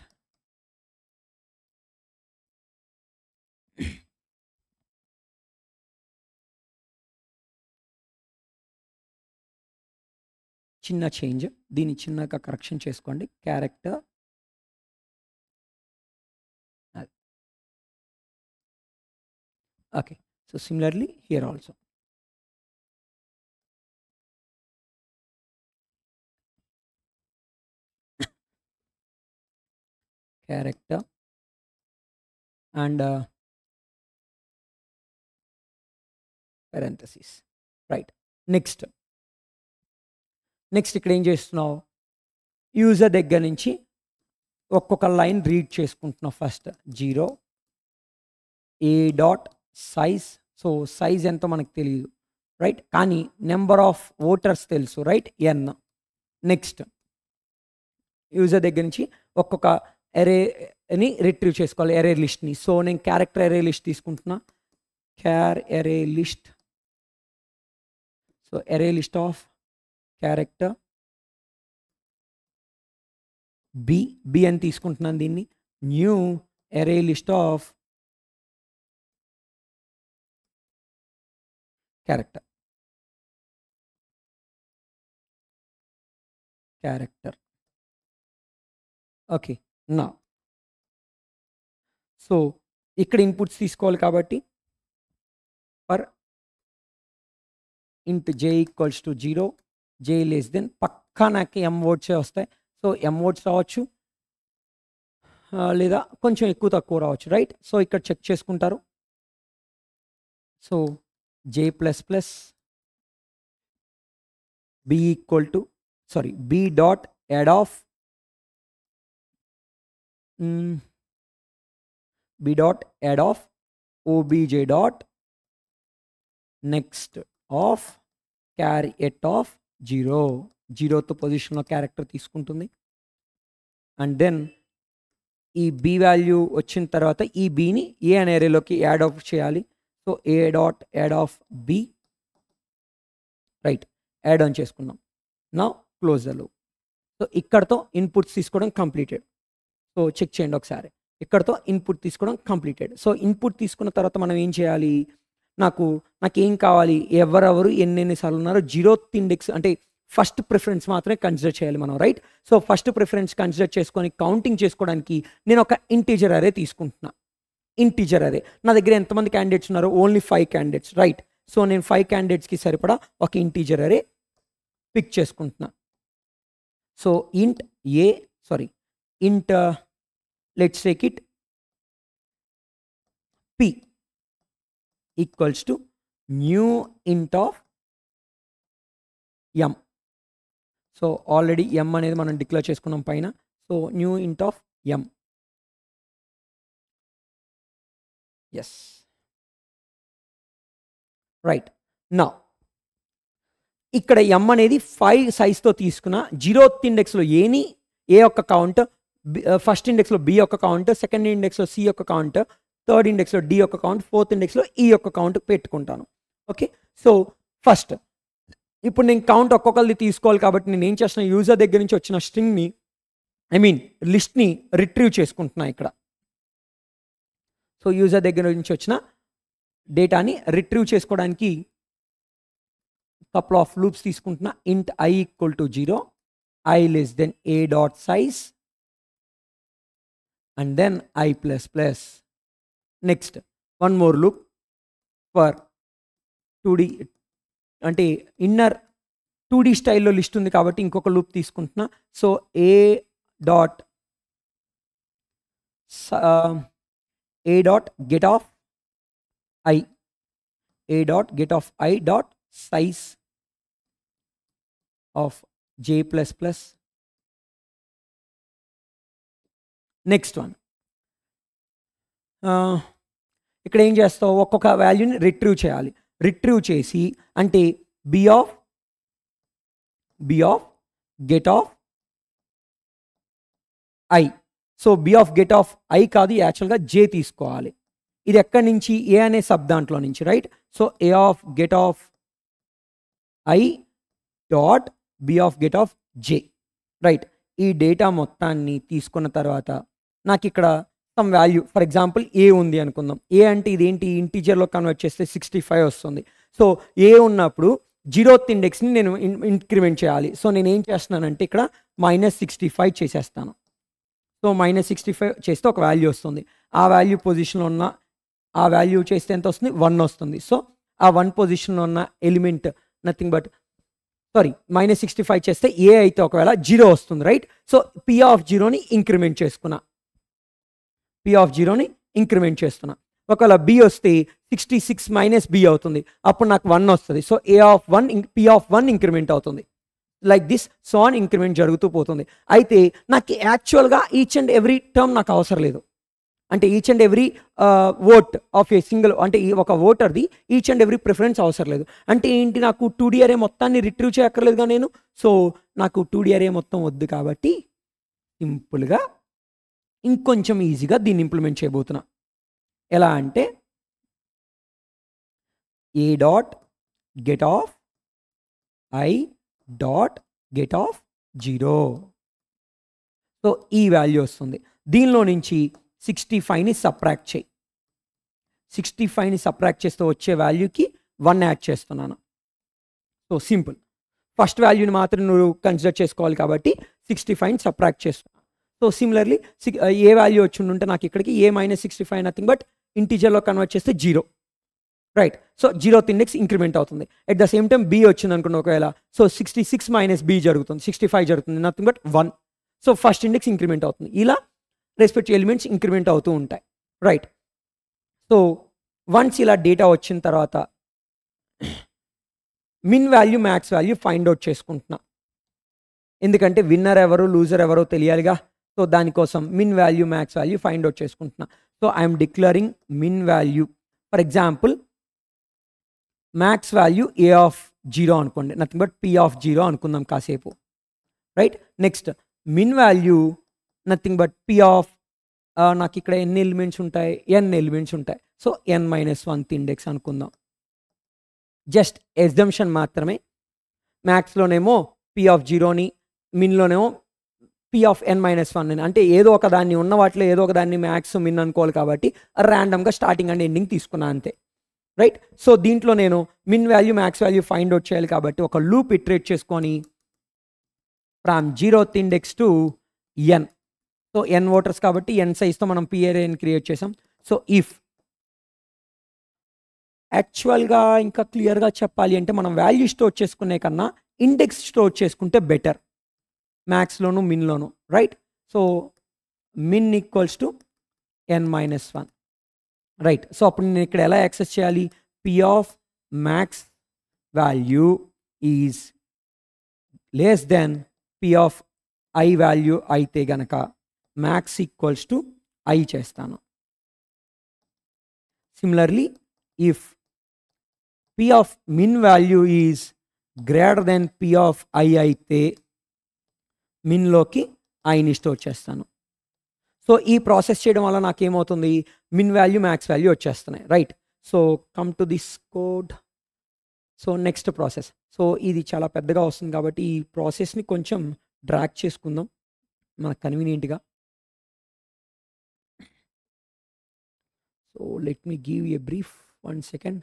A: చిన్న చేంజ్, దీన్ని చిన్నగా కరెక్షన్ చేసుకోండి. Character okay. So similarly here also. character and parentheses. Right. Next ఇక్కడ ఏం చేస్తున్నావు, యూజర్ దగ్గర నుంచి ఒక్కొక్క లైన్ రీడ్ చేసుకుంటున్నావు. First 0 a dot size. So size ఎంతో మనకు తెలియదు, రైట్, కానీ నెంబర్ ఆఫ్ ఓటర్స్ తెలుసు, రైట్, n. నెక్స్ట్ యూజర్ దగ్గర నుంచి ఒక్కొక్క ఎరేని రిట్రీవ్ చేసుకోవాలి, ఎరే లిస్ట్ని. సో నేను క్యారెక్టర్ ఎరే లిస్ట్ తీసుకుంటున్నా, array list. So array list of character B అని తీసుకుంటున్నాను దీన్ని. New array list of character okay. నా సో ఇక్కడ ఇన్పుట్స్ తీసుకోవాలి కాబట్టి for int j equals to 0, j less than, పక్కా నాకు m వర్డ్సే వస్తాయి. సో m వర్డ్స్ రావచ్చు, లేదా కొంచెం ఎక్కువ తక్కువ రావచ్చు, రైట్. సో ఇక్కడ చెక్ చేసుకుంటారు. So j plus plus b equal to b dot add of obj dot next of charAt of 0th పొజిషన్లో క్యారెక్టర్ తీసుకుంటుంది. అండ్ దెన్ ఈ b వాల్యూ వచ్చిన తర్వాత ఈ bని ఏ అనే ఏరియాలోకి యాడ్ ఆఫ్ చేయాలి. So a dot add of b, right, add on చేసుకున్నాం. నా close the loop. So so ఇక్కడతో ఇన్పుట్స్ తీసుకోవడం కంప్లీటెడ్. సో చెక్ చేయండి ఒకసారి. ఇక్కడతో ఇన్పుట్ తీసుకోవడం కంప్లీటెడ్. సో ఇన్పుట్ తీసుకున్న తర్వాత మనం ఏం చేయాలి, నాకేం కావాలి, ఎవరెవరు ఎన్నెన్నిసార్లు ఉన్నారో 0th ఇండెక్స్ అంటే ఫస్ట్ ప్రిఫరెన్స్ మాత్రమే కన్సిడర్ చేయాలి మనం, right. So first preference consider చేసుకొని కౌంటింగ్ చేసుకోవడానికి నేను ఒక ఇంటీజర్ అరే తీసుకుంటున్నా. ఇంటీజర్ అరే నా దగ్గర ఎంతమంది క్యాండిడేట్స్ ఉన్నారో, ఓన్లీ 5 క్యాండిడేట్స్, రైట్. సో నేను 5 క్యాండిడేట్స్కి సరిపడా ఒక ఇంటీజర్ అరే పిక్ చేసుకుంటున్నా. So int let's take it p equals to new int of m. So already m అనేది మనం డిక్లేర్ చేసుకున్నాం పైన. So new int of m. Yes, right. నా ఇక్కడ m అనేది 5 సైజ్తో తీసుకున్న 0th ఇండెక్స్లో ఏ ఒక్క కౌంట్, ఫస్ట్ ఇండెక్స్లో b యొక్క కౌంట్, సెకండ్ ఇండెక్స్లో c యొక్క కౌంట్, థర్డ్ ఇండెక్స్లో d యొక్క కౌంట్, ఫోర్త్ ఇండెక్స్లో e యొక్క కౌంట్ పెట్టుకుంటాను. ఓకే. సో ఫస్ట్ ఇప్పుడు నేను కౌంట్ ఒక్కొక్కరిది తీసుకోవాలి కాబట్టి నేను ఏం చేస్తున్నా, యూజర్ దగ్గర నుంచి వచ్చిన స్ట్రింగ్ని లిస్ట్ని రిట్రీవ్ చేసుకుంటున్నా ఇక్కడ. సో యూజర్ దగ్గర నుంచి వచ్చిన డేటాని రిట్రీవ్ చేసుకోవడానికి కపుల్ ఆఫ్ లూప్స్ తీసుకుంటున్నా. ఇంట్ i equal to 0, i less than a dot size and then i plus plus. Next one more loop for 2D అంటే ఇన్నర్ 2D స్టైల్లో లిస్ట్ ఉంది కాబట్టి ఇంకొక లూప్ తీసుకుంటున్నా. So a dot get of i dot size of j plus plus. Next one, ఇక్కడ ఏం చేస్తావు, ఒక్కొక్క వాల్యూని రిట్రీవ్ చేయాలి. రిట్రీవ్ చేసి అంటే b of get of i. So b of get of i కాదు, యాక్చువల్గా j తీసుకోవాలి. ఇది ఎక్కడి నుంచి, a అనే సబ్ దాంట్లో నుంచి, right. So a of get of i dot b of get of j, right. ఈ డేటా మొత్తాన్ని తీసుకున్న తర్వాత నాకు ఇక్కడ సమ్ వాల్యూ, ఫర్ ఎగ్జాంపుల్ ఏ ఉంది అనుకుందాం. ఏ అంటే ఇదేంటి, ఇంటీజర్లో కన్వర్ట్ చేస్తే 65 వస్తుంది. సో ఏ ఉన్నప్పుడు 0th ఇండెక్స్ని నేను ఇంక్రిమెంట్ చేయాలి. సో నేను ఏం చేస్తున్నానంటే ఇక్కడ -65 చేసేస్తాను. సో -65 చేస్తే ఒక వాల్యూ వస్తుంది. ఆ వాల్యూ పొజిషన్లో ఉన్న ఆ వాల్యూ చేస్తే ఎంత వస్తుంది, 1 వస్తుంది. సో ఆ 1 పొజిషన్లో ఉన్న ఎలిమెంట్ నథింగ్ బట్ -65 చేస్తే ఏ అయితే ఒకవేళ 0 వస్తుంది, రైట్. సో p ఆఫ్ 0ని ఇంక్రిమెంట్ చేసుకున్నా. ఒకవేళ b వస్తే 66 మైనస్ b అవుతుంది, అప్పుడు నాకు 1 వస్తుంది. సో p ఆఫ్ 1 ఇంక్రిమెంట్ అవుతుంది. Like this so on increment జరుగుతూ పోతుంది. అయితే నాకు యాక్చువల్గా ఈచ్ అండ్ ఎవ్రీ టర్మ్ నాకు అవసరం లేదు. అంటే each and every vote of a single, అంటే ఒక ఓటర్ది ఈచ్ అండ్ ఎవ్రీ ప్రిఫరెన్స్ అవసరం లేదు. అంటే ఏంటి, నాకు 2D అరే మొత్తాన్ని రిట్రీవ్ చేయక్కర్లేదుగా నేను. సో నాకు 2D అరే మొత్తం వద్దు కాబట్టి సింపుల్గా ఇంకొంచెం ఈజీగా దీన్ని ఇంప్లిమెంట్ చేయబోతున్నా. ఎలా అంటే a dot get off i dot get off 0. So ఈ వాల్యూ వస్తుంది. దీనిలో నుంచి 65ని సబ్ట్రాక్ట్ చేయి. 65ని సబ్ట్రాక్ట్ చేస్తే వచ్చే వాల్యూకి 1 యాడ్ చేస్తున్నాను. So simple. ఫస్ట్ వాల్యూని మాత్రం నువ్వు కన్సిడర్ చేసుకోవాలి కాబట్టి 65ని సబ్ట్రాక్ట్ చేస్తున్నాను. సో సిమిలర్లీ ఏ వాల్యూ వచ్చి ఉంటే నాకు ఇక్కడికి a -65 నథింగ్ బట్ ఇంటీజర్లో కన్వర్ట్ చేస్తే 0, right. So 0th index increment అవుతుంది. At the same time b వచ్చింది అనుకోండి ఒకవేళ, సో 66 మైనస్ b జరుగుతుంది, 65 జరుగుతుంది, nothing but 1. So first index increment అవుతుంది. ఇలా రెస్పెక్టివ్ ఎలిమెంట్స్ ఇంక్రిమెంట్ అవుతూ ఉంటాయి, రైట్. సో వన్స్ ఇలా డేటా వచ్చిన తర్వాత min value max value find out చేసుకుంటున్నా. ఎందుకంటే విన్నర్ ఎవరు లూజర్ ఎవరో తెలియాలిగా. సో దానికోసం min value max value find out చేసుకుంటున్నా. So I'm declaring min value. For example max value a of 0 అనుకోండి, నథింగ్ బట్ p ఆఫ్ 0 అనుకుందాం కాసేపు, right. Next min value nothing but p of, నాకు ఇక్కడ ఎన్ని ఎలిమెంట్స్ ఉంటాయి, n ఎలిమెంట్స్ ఉంటాయి. సో n-1th ఇండెక్స్ అనుకుందాం. జస్ట్ ఎగ్జంప్షన్ మాత్రమే. మ్యాక్స్లోనేమో p ఆఫ్ 0ని, మిన్లోనేమో P of N minus one అంటే ఏదో ఒక దాన్ని ఉన్న వాటిలో ఏదో ఒక దాన్ని మ్యాక్స్ మిన్ అనుకోవాలి కాబట్టి ర్యాండమ్గా స్టార్టింగ్ అండ్ ఎండింగ్ తీసుకున్నా అంతే, రైట్. సో దీంట్లో నేను min value max value find out చేయాలి కాబట్టి ఒక లూప్ ఇటరేట్ చేసుకొని from 0th index to N. So N voters కాబట్టి ఎన్ సైజ్తో మనం పిఆర్ఏని క్రియేట్ చేసాం. సో ఇఫ్ యాక్చువల్గా ఇంకా క్లియర్గా చెప్పాలి అంటే మనం వాల్యూ స్టోర్ చేసుకునే కన్నా ఇండెక్స్ స్టోర్ చేసుకుంటే బెటర్, మ్యాక్స్లోను మిన్లోను, right. So min equals to N minus one, right. So అప్పుడు నేను ఇక్కడ ఎలా యాక్సెస్ చేయాలి, P of max value is less than P of I value అయితే గనక మ్యాక్స్ ఈక్వల్స్ టు ఐ చేస్తాను. Similarly if P of min value is greater than P of I అయితే మిన్లోకి ఐని స్టోర్ చేస్తాను. సో ఈ ప్రాసెస్ చేయడం వల్ల నాకేమవుతుంది, మిన్ వాల్యూ మ్యాక్స్ వాల్యూ వచ్చేస్తున్నాయి, right. So come to this code. So next process. So ఇది చాలా పెద్దగా వస్తుంది కాబట్టి ఈ ప్రాసెస్ని కొంచెం డ్రాగ్ చేసుకుందాం మనకు కన్వీనియంట్గా. So let me give a brief, 1 second.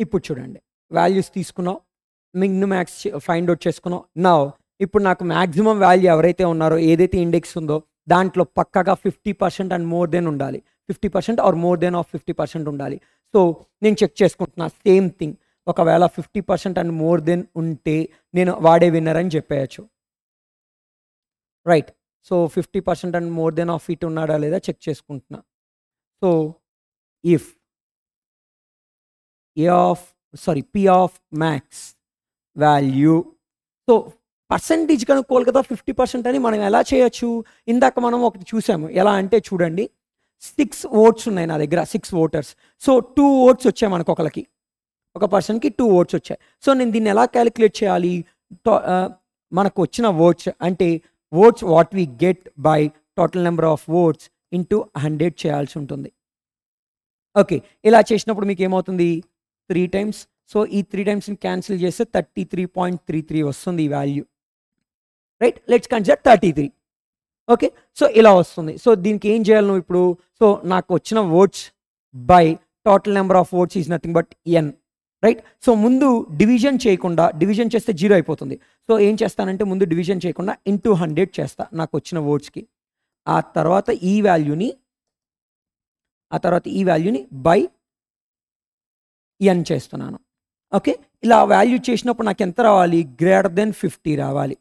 A: ఇప్పుడు చూడండి, వాల్యూస్ తీసుకున్నావు, మిన్ మ్యాక్స్ ఫైండ్ అవుట్ చేసుకున్నావు. నా ఇప్పుడు నాకు మ్యాక్సిమం వాల్యూ ఎవరైతే ఉన్నారో ఏదైతే ఇండెక్స్ ఉందో దాంట్లో పక్కగా 50% అండ్ మోర్ దెన్ ఉండాలి, 50% ఆర్ మోర్ దెన్ ఆఫ్ 50% ఉండాలి. సో నేను చెక్ చేసుకుంటున్నా సేమ్ థింగ్. ఒకవేళ 50% అండ్ మోర్ దెన్ ఉంటే నేను వాడే విన్నర్ అని చెప్పేయచ్చు, right. So 50% and more than of it ఉన్నాడా లేదా చెక్ చేసుకుంటున్నా. So if P of max value, so percentage కనుక్కోవాలి కదా 50% అని. మనం ఎలా చేయొచ్చు, ఇందాక మనం ఒకటి చూసాము, ఎలా అంటే చూడండి 6 ఓట్స్ ఉన్నాయి నా దగ్గర, 6 ఓటర్స్. సో 2 ఓట్స్ వచ్చాయి మనకు, ఒక పర్సన్కి 2 ఓట్స్ వచ్చాయి. సో నేను దీన్ని ఎలా క్యాలిక్యులేట్ చేయాలి, మనకు వచ్చిన ఓట్స్ అంటే votes what we get by total number of votes into 100 చేయాల్సి ఉంటుంది. ఓకే, ఇలా చేసినప్పుడు మీకు ఏమవుతుంది 3 times. సో ఈ 3 timesని క్యాన్సిల్ చేస్తే 33.33 వస్తుంది ఈ value, right. Let's consider 33. Okay, so ఇలా వస్తుంది. సో దీనికి ఏం చేయాలి నువ్వు ఇప్పుడు, సో నాకు వచ్చిన votes by total number of votes is nothing but n, right. So ముందు డివిజన్ చేయకుండా, డివిజన్ చేస్తే 0 అయిపోతుంది. సో ఏం చేస్తానంటే ముందు డివిజన్ చేయకుండా ఇంటూ 100 చేస్తా నాకు వచ్చిన ఓట్స్కి. ఆ తర్వాత ఈ వాల్యూని బై ఎన్ చేస్తున్నాను. ఓకే, ఇలా వాల్యూ చేసినప్పుడు నాకు ఎంత రావాలి, గ్రేటర్ దెన్ 50 రావాలి.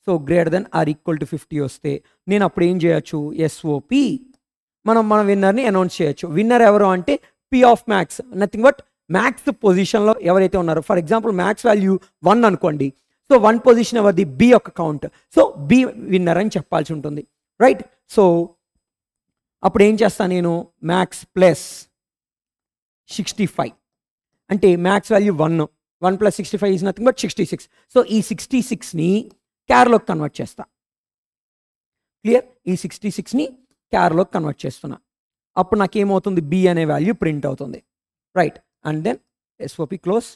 A: So greater than or equal to 50 వస్తే నేను అప్పుడు ఏం చేయొచ్చు, ఎస్ఓపి మన విన్నర్ని అనౌన్స్ చేయొచ్చు. విన్నర్ ఎవరు అంటే p of max, nothing but max పొజిషన్లో ఎవరైతే ఉన్నారో. ఫర్ ఎగ్జాంపుల్ మ్యాక్స్ వాల్యూ 1 అనుకోండి. సో 1 పొజిషన్ ఎవరిది, బి యొక్క కౌంట్. సో బి విన్నర్ అని చెప్పాల్సి ఉంటుంది, రైట్. సో అప్పుడు ఏం చేస్తాను నేను, మ్యాక్స్ ప్లస్ 65 అంటే max value 1 plus 65 is nothing but 66. So ఈ 66ని క్యార్లోకి కన్వర్ట్ చేస్తా, క్లియర్. ఈ 66ని క్యార్లోకి కన్వర్ట్ చేస్తున్నా. అప్పుడు నాకేమవుతుంది, బి అనే వాల్యూ ప్రింట్ అవుతుంది, right. And then SOP close,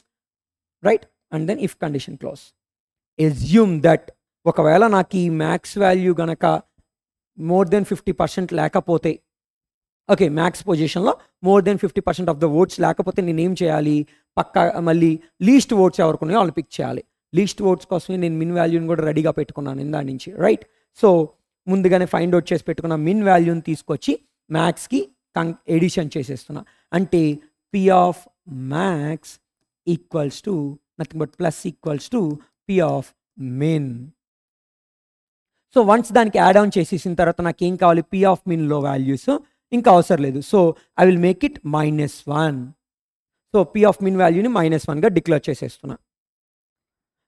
A: right. And then if condition close. Assume that ఒకవేళ నాకు ఈ మ్యాక్స్ వాల్యూ గనక మోర్ దెన్ 50% లేకపోతే, ఓకే, మ్యాక్స్ పొజిషన్లో more than 50% of the votes లేకపోతే నేనేం చేయాలి, పక్కా మళ్ళీ లీస్ట్ ఓట్స్ ఎవరికి ఉన్నాయో వాళ్ళు పిక్ చేయాలి. లీస్ట్ ఓట్స్ కోసమే నేను మిన్ వాల్యూని కూడా రెడీగా పెట్టుకున్నాను ఇందా నుంచి, రైట్. సో ముందుగానే ఫైండ్ అవుట్ చేసి పెట్టుకున్న మిన్ వాల్యూని తీసుకొచ్చి మ్యాక్స్కి ఎడిషన్ చేసేస్తున్నా. అంటే p of max equals to nothing but plus equals to p of min. So once దానికి యాడ్ ఆన్ చేసేసిన తర్వాత నాకు ఏం కావాలి, పి ఆఫ్ మిన్లో వాల్యూస్ ఇంకా అవసరం లేదు. So I will make it -1. So P of min వాల్యూని -1గా డిక్లేర్ చేసేస్తున్నా.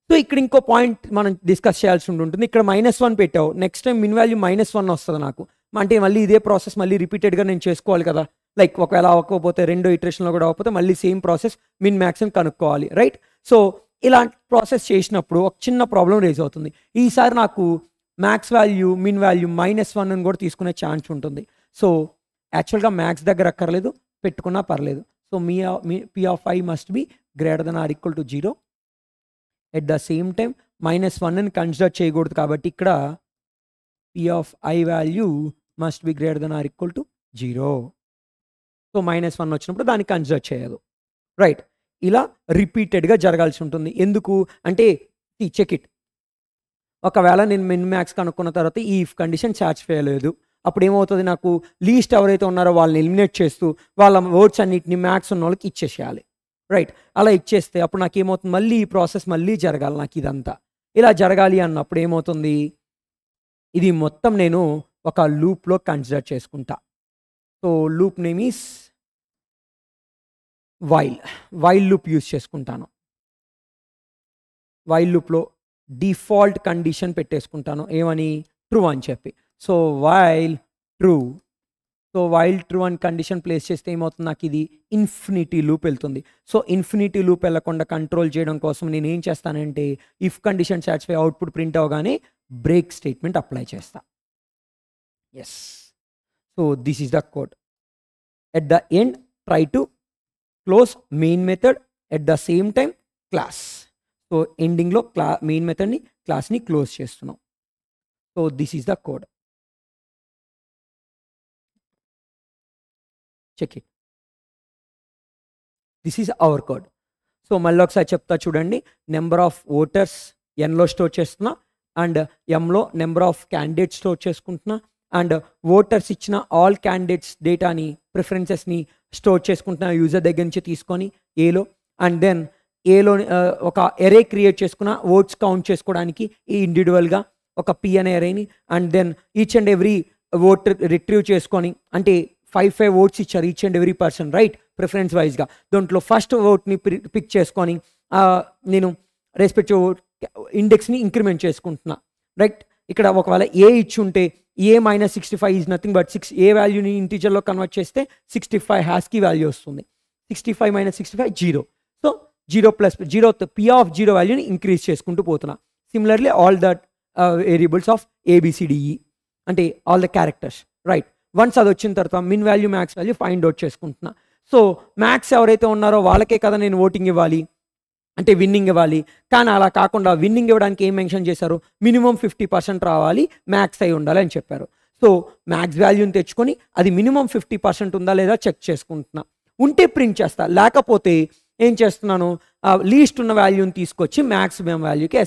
A: సో ఇక్కడ ఇంకో పాయింట్ మనం డిస్కస్ చేయాల్సి ఉంటుంది. ఇక్కడ -1 పెట్టావు, నెక్స్ట్ టైం మిన్ వాల్యూ -1 వస్తుంది నాకు అంటే మళ్ళీ ఇదే ప్రాసెస్ మళ్ళీ రిపీటెడ్గా నేను చేసుకోవాలి కదా. లైక్ ఒకవేళ అవ్వకపోతే రెండో ఇటరేషన్లో కూడా అవ్వకపోతే మళ్ళీ సేమ్ ప్రాసెస్ మిన్ మ్యాక్స్ని కనుక్కోవాలి, రైట్. సో ఇలాంటి ప్రాసెస్ చేసినప్పుడు ఒక చిన్న ప్రాబ్లం రేజ్ అవుతుంది. ఈసారి నాకు మ్యాక్స్ వాల్యూ మిన్ వాల్యూ -1 అని కూడా తీసుకునే ఛాన్స్ ఉంటుంది. సో యాక్చువల్గా మ్యాక్స్ దగ్గర అక్కర్లేదు, పెట్టుకున్నా పర్లేదు. So P of I must be greater than or equal to 0. At the same time -1ని కన్సిడర్ చేయకూడదు కాబట్టి ఇక్కడ P of I value must be greater than or equal to 0. So -1 వచ్చినప్పుడు దాన్ని కన్సిడర్ చేయదు. రైట్, ఇలా రిపీటెడ్గా జరగాల్సి ఉంటుంది. ఎందుకు అంటే చెక్ ఇట్, ఒకవేళ నేను మిన్ మ్యాక్స్ కనుక్కున్న తర్వాత ఈ ఇఫ్ కండిషన్ సాటిస్ఫై అయ్యలేదు, అప్పుడు ఏమవుతుంది, నాకు లీస్ట్ ఎవరైతే ఉన్నారో వాళ్ళని ఎలిమినేట్ చేస్తూ వాళ్ళ వర్డ్స్ అన్నిటిని మ్యాక్స్ ఉన్న వాళ్ళకి ఇచ్చేసేయాలి. రైట్, అలా ఇచ్చేస్తే అప్పుడు నాకు ఏమవుతుంది, మళ్ళీ ఈ ప్రాసెస్ మళ్ళీ జరగాలి. నాకు ఇదంతా ఇలా జరగాలి అన్నప్పుడు ఏమవుతుంది, ఇది మొత్తం నేను ఒక లూప్లో కన్సిడర్ చేసుకుంటా. So loop name is while loop use చేసుకుంటాను. వైల్ లూప్లో డిఫాల్ట్ కండిషన్ పెట్టేసుకుంటాను, ఏమని, ట్రూ అని చెప్పి. సో వైల్ ట్రూ అని కండిషన్ ప్లేస్ చేస్తే ఏమవుతుంది, నాకు ఇది ఇన్ఫినిటీ లూప్ వెళ్తుంది. సో ఇన్ఫినిటీ లూప్ వెళ్ళకుండా కంట్రోల్ చేయడం కోసం నేను ఏం చేస్తానంటే if condition satisfy output print అవగానే బ్రేక్ స్టేట్మెంట్ అప్లై చేస్తా. Yes, so this is the code. At the end try to close main method at the same time class. So ఎండింగ్లో main మెథడ్ని క్లాస్ని క్లోజ్ చేస్తున్నాం. So this is the code. Check it, this is our code. So మళ్ళీ ఒకసారి చెప్తా చూడండి. Number of voters ఎన్లో store చేస్తున్నా, అండ్ ఎంలో నెంబర్ ఆఫ్ క్యాండిడేట్స్ స్టోర్ చేసుకుంటున్నా, అండ్ ఓటర్స్ ఇచ్చిన ఆల్ క్యాండిడేట్స్ డేటాని ప్రిఫరెన్సెస్ని స్టోర్ చేసుకుంటున్నా యూజర్ దగ్గర నుంచి తీసుకొని ఏలో. అండ్ దెన్ ఏలో ఒక ఎరే క్రియేట్ చేసుకున్న ఓట్స్ కౌంట్ చేసుకోవడానికి ఈ ఇండివిజువల్గా ఒక P అనే ఎరేని, and then each and every vote retrieve చేసుకొని, అంటే 5 ఓట్స్ ఇచ్చారు each and every person, right, preference వైజ్గా. దాంట్లో ఫస్ట్ ఓట్ని పిక్ చేసుకొని నేను రెస్పెక్టివ్ ఇండెక్స్ని ఇంక్రిమెంట్ చేసుకుంటున్నా. రైట్, ఇక్కడ ఒకవేళ ఏ ఇచ్చి ఉంటే A -65 is nothing but A వాల్యూని ఇంటీజర్లో కన్వర్ట్ చేస్తే 65 హ్యాస్కి వాల్యూ వస్తుంది. 65 - 65 0. సో 0 + 0 P of 0 వాల్యూని ఇంక్రీజ్ చేసుకుంటూ పోతున్నా. Similarly all the variables of ABCDE అంటే all the characters. Right, once అది వచ్చిన తర్వాత min value max value find out చేసుకుంటున్నా. సో మ్యాక్స్ ఎవరైతే ఉన్నారో వాళ్ళకే కదా నేను ఓటింగ్ ఇవ్వాలి, అంటే విన్నింగ్ ఇవ్వాలి. కానీ అలా కాకుండా విన్నింగ్ ఇవ్వడానికి ఏం మెన్షన్ చేశారు, మినిమం 50% రావాలి, మ్యాక్స్ అయి ఉండాలి అని చెప్పారు. సో మ్యాక్స్ వాల్యూని తెచ్చుకొని అది మినిమం 50% ఉందా లేదా చెక్ చేసుకుంటున్నా. ఉంటే ప్రింట్ చేస్తా, లేకపోతే ఏం చేస్తున్నాను, లీస్ట్ ఉన్న వాల్యూని తీసుకొచ్చి మ్యాక్సిమం వాల్యూకి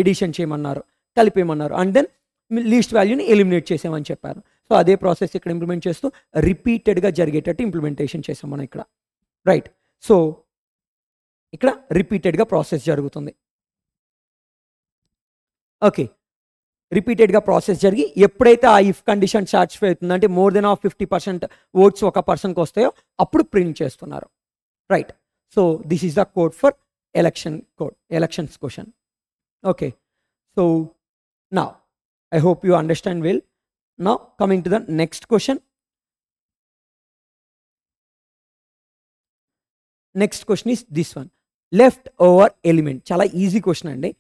A: ఎడిషన్ చేయమన్నారు, కలిపేయమన్నారు, అండ్ దెన్ లీస్ట్ వాల్యూని ఎలిమినేట్ చేసామని చెప్పారు. సో అదే ప్రాసెస్ ఇక్కడ ఇంప్లిమెంట్ చేస్తూ రిపీటెడ్గా జరిగేటట్టు ఇంప్లిమెంటేషన్ చేసాం మనం ఇక్కడ. రైట్, సో ఇక్కడ రిపీటెడ్గా ప్రాసెస్ జరుగుతుంది. ఓకే, రిపీటెడ్గా ప్రాసెస్ జరిగి ఎప్పుడైతే ఆ ఇఫ్ కండిషన్ సాటిస్ఫై అవుతుంది, అంటే మోర్ దెన్ 50% ఓట్స్ ఒక పర్సన్కి వస్తాయో అప్పుడు ప్రింట్ చేస్తున్నారు. Right, so this is the code for elections question. Okay, so now I hope you understand well. Now coming to the next question. Next question is this one. Left over element. Chala easy question andi.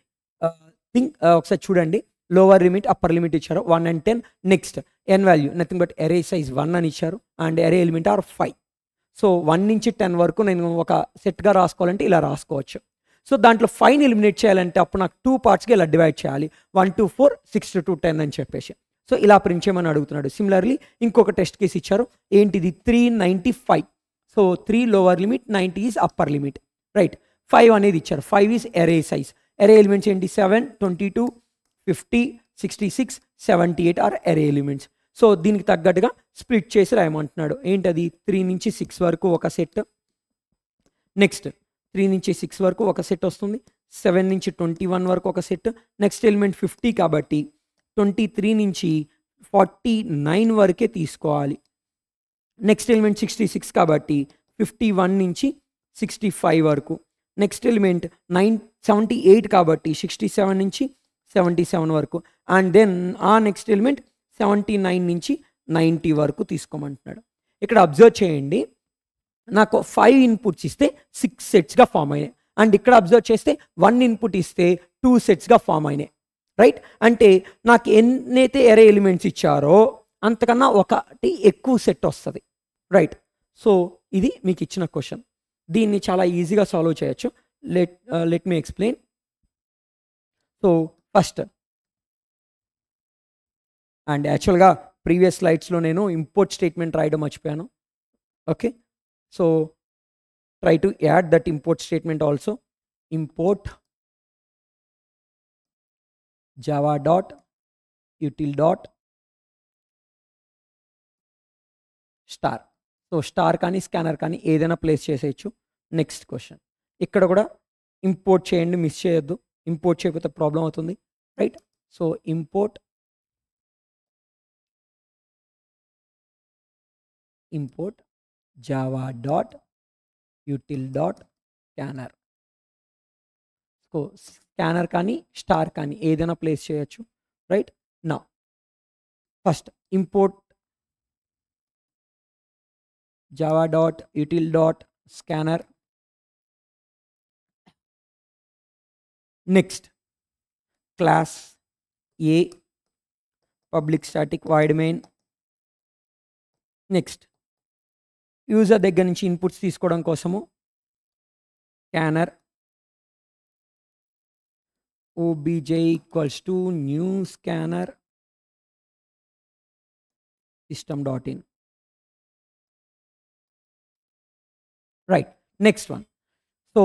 A: Think ఒకసారి చూడండి. Lower limit upper limit ఇచ్చారు 1 and 10. Next n value nothing but array size 1 అని ఇచ్చారు, and array element are 5. So 1 నుంచి 10 వరకు నేను ఒక సెట్గా రాసుకోవాలంటే ఇలా రాసుకోవచ్చు. సో దాంట్లో 5ని ఎలిమినేట్ చేయాలంటే అప్పుడు నాకు 2 పార్ట్స్కి ఇలా డివైడ్ చేయాలి, 1 to 4, 6 to 10 అని చెప్పేసి. సో ఇలా ప్రింట్ చేయమని అడుగుతున్నాడు. సిమిలర్లీ ఇంకొక టెస్ట్ కేసు ఇచ్చారు, ఏంటిది 395. So 3 lower limit, 90 is upper limit. Right, 5 అనేది ఇచ్చారు, 5 ఈజ్ ఎరే సైజ్. ఎరే ఎలిమెంట్స్ ఏంటి, 7, 22, 50, 66, 78 ఆర్ ఎరే ఎలిమెంట్స్. సో దీనికి తగ్గట్టుగా స్ప్లిట్ చేసి రాయమంటున్నాడు. ఏంటది, 3 నుంచి 6 వరకు ఒక సెట్, నెక్స్ట్ 3 నుంచి 6 వరకు ఒక సెట్ వస్తుంది, 7 నుంచి 21 వరకు ఒక సెట్, నెక్స్ట్ ఎలిమెంట్ 50 కాబట్టి 23 నుంచి 49 వరకే తీసుకోవాలి. నెక్స్ట్ ఎలిమెంట్ 66 కాబట్టి 51 నుంచి 65 వరకు. నెక్స్ట్ ఎలిమెంట్ 78 కాబట్టి 67 నుంచి 77 వరకు. అండ్ దెన్ ఆ నెక్స్ట్ ఎలిమెంట్ 79 నుంచి 90 వరకు తీసుకోమంటున్నాడు. ఇక్కడ అబ్జర్వ్ చేయండి, నాకు 5 ఇన్పుట్స్ ఇస్తే 6 సెట్స్గా ఫామ్ అయినాయి, అండ్ ఇక్కడ అబ్జర్వ్ చేస్తే 1 ఇన్పుట్ ఇస్తే 2 సెట్స్గా ఫామ్ అయినాయి. రైట్. అంటే నాకు ఎన్నైతే ఎరే ఎలిమెంట్స్ ఇచ్చారో అంతకన్నా ఒకటి ఎక్కువ సెట్ వస్తుంది, రైట్. సో ఇది మీకు ఇచ్చిన క్వశ్చన్. దీన్ని చాలా ఈజీగా సాల్వ్ చేయొచ్చు. Let me explain. So first, and యాక్చువల్గా ప్రీవియస్ స్లైడ్స్లో నేను ఇంపోర్ట్ స్టేట్మెంట్ రాయడం మర్చిపోయాను. Okay, so try to add that import statement also. Import java dot util dot star. So star కానీ స్కానర్ కానీ ఏదైనా ప్లేస్ చేసేయచ్చు. నెక్స్ట్ క్వశ్చన్, ఇక్కడ కూడా ఇంపోర్ట్ చేయండి, మిస్ చేయొద్దు. ఇంపోర్ట్ చేయకపోతే ప్రాబ్లం అవుతుంది, right. So import java dot util dot scanner. So scanner కానీ స్టార్ కానీ ఏదైనా ప్లేస్ చేయొచ్చు, రైట్. నా first import java dot util dot scanner. Next class A public static void main. Next user దగ్గర నుంచి inputs తీసుకోవడం కోసము scanner obj equals to new scanner system.in, right. Next one. So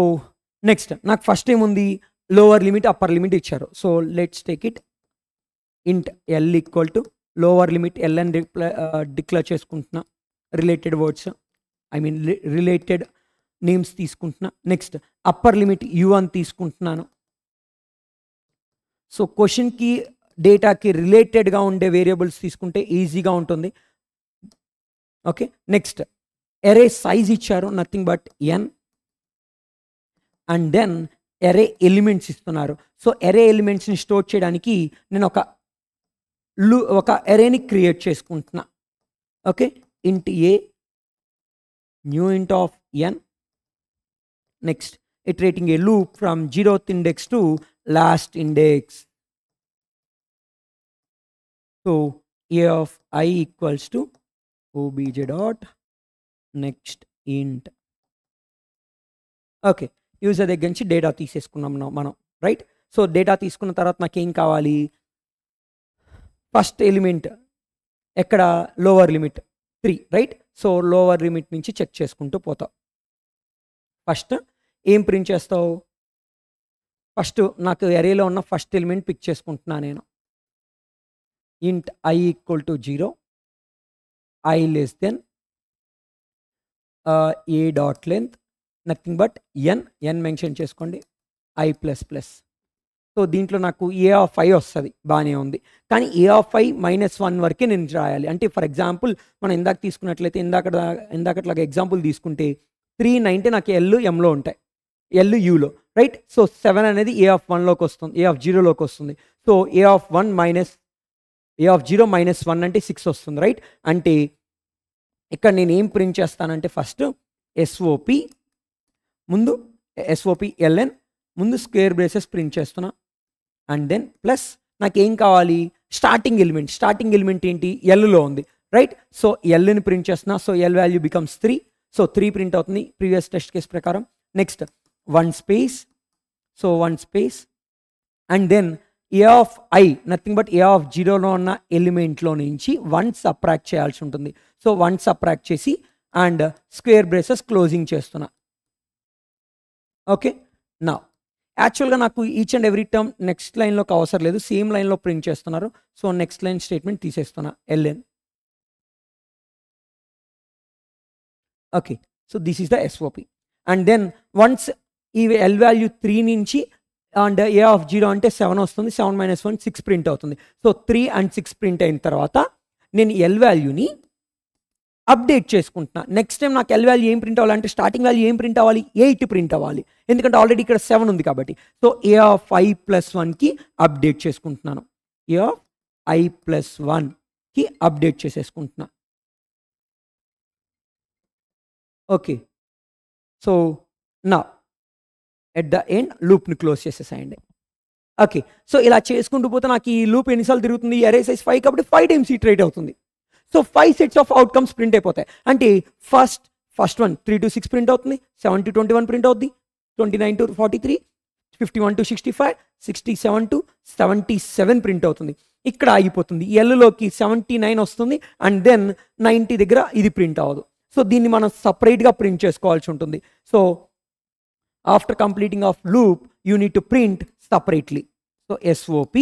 A: next నాకు ఫస్ట్ ఏముంది, lower limit upper limit ఇచ్చారు. So let's take it int L equal to lower limit L అని declare చేసుకుంటున్నా. Related words, I mean related names తీసుకుంటున్నా. Next upper limit you అని తీసుకుంటున్నాను. So క్వశ్చన్కి డేటాకి రిలేటెడ్గా ఉండే వేరియబుల్స్ తీసుకుంటే ఈజీగా ఉంటుంది. ఓకే, నెక్స్ట్ ఎరే సైజ్ ఇచ్చారు, nothing but N. And then array elements ఇస్తున్నారు. సో ఎరే ఎలిమెంట్స్ని స్టోర్ చేయడానికి నేను ఒక ఎరేని క్రియేట్ చేసుకుంటున్నా. Okay, int A new int of N. Next iterating a loop from 0th index to last index. So a of I equals to obj dot next int. Okay, user దగ్గర నుంచి data తీసేసుకున్నాం మనం, right. So data తీసుకున్న తర్వాత నాకేం కావాలి, first element ఎక్కడ, lower limit 3, right. So lower limit నుంచి చెక్ చేసుకుంటూ పోతాం. ఫస్ట్ ఏం ప్రింట్ చేస్తావు, ఫస్ట్ నాకు ఎరేలో ఉన్న ఫస్ట్ ఎలిమెంట్ పిక్ చేసుకుంటున్నా నేను. Int i equal to 0, i less than a dot length nothing but n mention చేసుకోండి, ఐ ప్లస్ ప్లస్. సో దీంట్లో నాకు ఏ ఆఫ్ ఐ వస్తుంది, బాగానే ఉంది. కానీ ఏ ఆఫ్ ఐ -1 వరకే నేను రాయాలి. అంటే ఫర్ ఎగ్జాంపుల్ మనం ఇందాక తీసుకున్నట్లయితే ఇందాకట్లాగా ఎగ్జాంపుల్ తీసుకుంటే 3 అంటే నాకు ఎల్ ఎంలో ఉంటాయి, ఎల్ యూలో, రైట్. సో 7 అనేది ఏ ఆఫ్ 1లోకి వస్తుంది, ఏ ఆఫ్ 0లోకి వస్తుంది. So A of 1 minus A of 0 -1 అంటే 6 వస్తుంది, రైట్. అంటే ఇక్కడ నేను ఏం ప్రింట్ చేస్తానంటే ఫస్ట్ ఎస్ఓపి ముందు ఎస్ఓపి ఎల్ఎన్ ముందు స్క్వేర్ బ్రేసెస్ ప్రింట్ చేస్తున్నా. అండ్ దెన్ ప్లస్ నాకేం కావాలి, స్టార్టింగ్ ఎలిమెంట్ ఏంటి, ఎల్లో ఉంది, రైట్. సో ఎల్ని ప్రింట్ చేస్తున్నా. So L value becomes 3. So 3 print అవుతుంది ప్రీవియస్ టెస్ట్ కేస్ ప్రకారం. Next 1 space, so 1 space. And then A of I nothing but A of 0లో ఉన్న ఎలిమెంట్లో నుంచి 1 సబ్ట్రాక్ట్ చేయాల్సి ఉంటుంది. సో 1 సబ్ట్రాక్ట్ చేసి అండ్ స్క్వేర్ బ్రేసెస్ క్లోజింగ్ చేస్తున్నా. ఓకే, నా యాక్చువల్గా నాకు each and every term next లైన్లోకి అవసరం లేదు, సేమ్ లైన్లో ప్రింట్ చేస్తున్నారు. సో నెక్స్ట్ లైన్ స్టేట్మెంట్ తీసేస్తున్నా, LN. Okay, so this is the SOP. And then once ఈ ఎల్ వాల్యూ 3 నుంచి అండ్ ఏ ఆఫ్ 0 అంటే 7 వస్తుంది, 7 - 1 6 ప్రింట్ అవుతుంది. సో 3 and 6 ప్రింట్ అయిన తర్వాత నేను ఎల్ వాల్యూని అప్డేట్ చేసుకుంటున్నా. నెక్స్ట్ టైం నాకు ఎల్ వాల్యూ ఏం ప్రింట్ అవ్వాలంటే స్టార్టింగ్ వాల్యూ ఏం ప్రింట్ అవ్వాలి, 8 ప్రింట్ అవ్వాలి, ఎందుకంటే ఆల్రెడీ ఇక్కడ 7 ఉంది కాబట్టి. So A of I plus 1కి అప్డేట్ చేసుకుంటున్నాను, ఏ ఆఫ్ ఐ ప్లస్ 1కి అప్డేట్ చేసేసుకుంటున్నా. ఓకే, సో నా ఎట్ ద ఎండ్ లూప్ని క్లోజ్ చేసేసాయండి. ఓకే, సో ఇలా చేసుకుంటూ పోతే నాకు ఈ లూప్ ఎన్నిసార్లు తిరుగుతుంది, అరే సైజ్ 5 కాబట్టి 5 టైమ్స్ ఇటరేట్ అవుతుంది. So 5 sets of outcomes print అయిపోతాయి. అంటే ఫస్ట్ వన్ 3 to 6 ప్రింట్ అవుతుంది, 7 to 21 ప్రింట్ అవుతుంది, 29 to 43, 51 to 65, 67 to 77 ప్రింట్ అవుతుంది. ఇక్కడ ఆగిపోతుంది. ఎల్లోకి 79 వస్తుంది అండ్ దెన్ 90 దగ్గర ఇది ప్రింట్ అవ్వదు. సో దీన్ని మనం సపరేట్గా ప్రింట్ చేసుకోవాల్సి ఉంటుంది. So after completing of loop you need to print separately. So SOP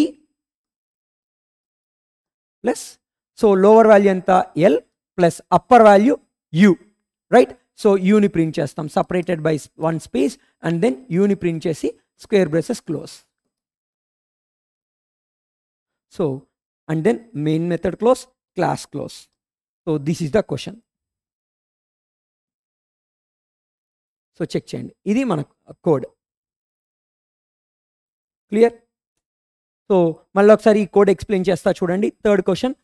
A: plus, so lower value ఎంత L plus upper value U, right? So యూని ప్రింట్ చేస్తాం separated by 1 space and then యూని print చేసి square braces close. So and then main method close, class close. So this is the question. So check చేయండి, ఇది మన code. Clear? So మళ్ళీ ఒకసారి ఈ కోడ్ ఎక్స్ప్లెయిన్ చేస్తా చూడండి. Third question,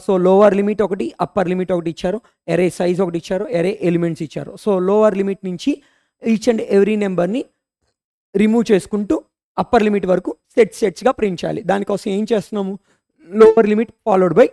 A: so lower limit ఒకటి, అప్పర్ లిమిట్ ఒకటి ఇచ్చారు, ఎరే సైజ్ ఒకటి ఇచ్చారు, ఎరే ఎలిమెంట్స్ ఇచ్చారు. సో లోవర్ లిమిట్ నుంచి ఈచ్ అండ్ ఎవ్రీ నెంబర్ని రిమూవ్ చేసుకుంటూ అప్పర్ లిమిట్ వరకు సెట్స్గా ప్రింట్ చేయాలి. దానికోసం ఏం చేస్తున్నాము, లోవర్ లిమిట్ ఫాలోడ్ బై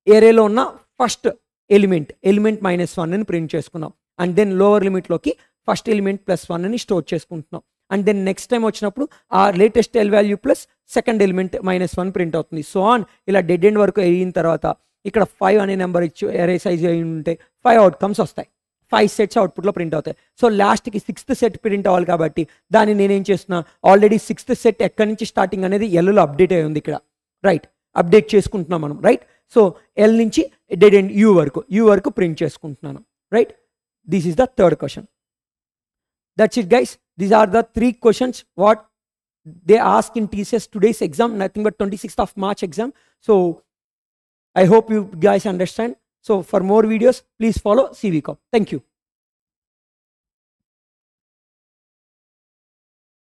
A: ఏరేలో ఉన్న ఫస్ట్ ఎలిమెంట్ -1 అని ప్రింట్ చేసుకున్నాం. అండ్ దెన్ లోవర్ లిమిట్లోకి ఫస్ట్ ఎలిమెంట్ +1 అని స్టోర్ చేసుకుంటున్నాం. అండ్ దెన్ నెక్స్ట్ టైం వచ్చినప్పుడు ఆ latest L value plus second element -1 print అవుతుంది. సో ఆన్ ఇలా డెడ్ ఎండ్ వరకు అయిన తర్వాత ఇక్కడ 5 అనే నెంబర్ ఇచ్చి ఎరే సైజ్ అయి ఉంటే 5 అవుట్కమ్స్ వస్తాయి, 5 సెట్స్ అవుట్పుట్లో ప్రింట్ అవుతాయి. సో లాస్ట్కి 6th సెట్ ప్రింట్ అవ్వాలి కాబట్టి దాన్ని నేనేం చేస్తున్నా, ఆల్రెడీ 6th సెట్ ఎక్కడి నుంచి స్టార్టింగ్ అనేది ఎల్లో అప్డేట్ అయి ఉంది ఇక్కడ, రైట్? అప్డేట్ చేసుకుంటున్నాం మనం, రైట్? సో ఎల్ నుంచి డెడ్ ఎండ్ యూ వరకు ప్రింట్ చేసుకుంటున్నాను, right? This is the third question. That's it guys. These are the 3 questions what they ask in TCS today's exam, nothing but 26th of March exam. So I hope you guys understand. So for more videos please follow CVCorp. Thank you.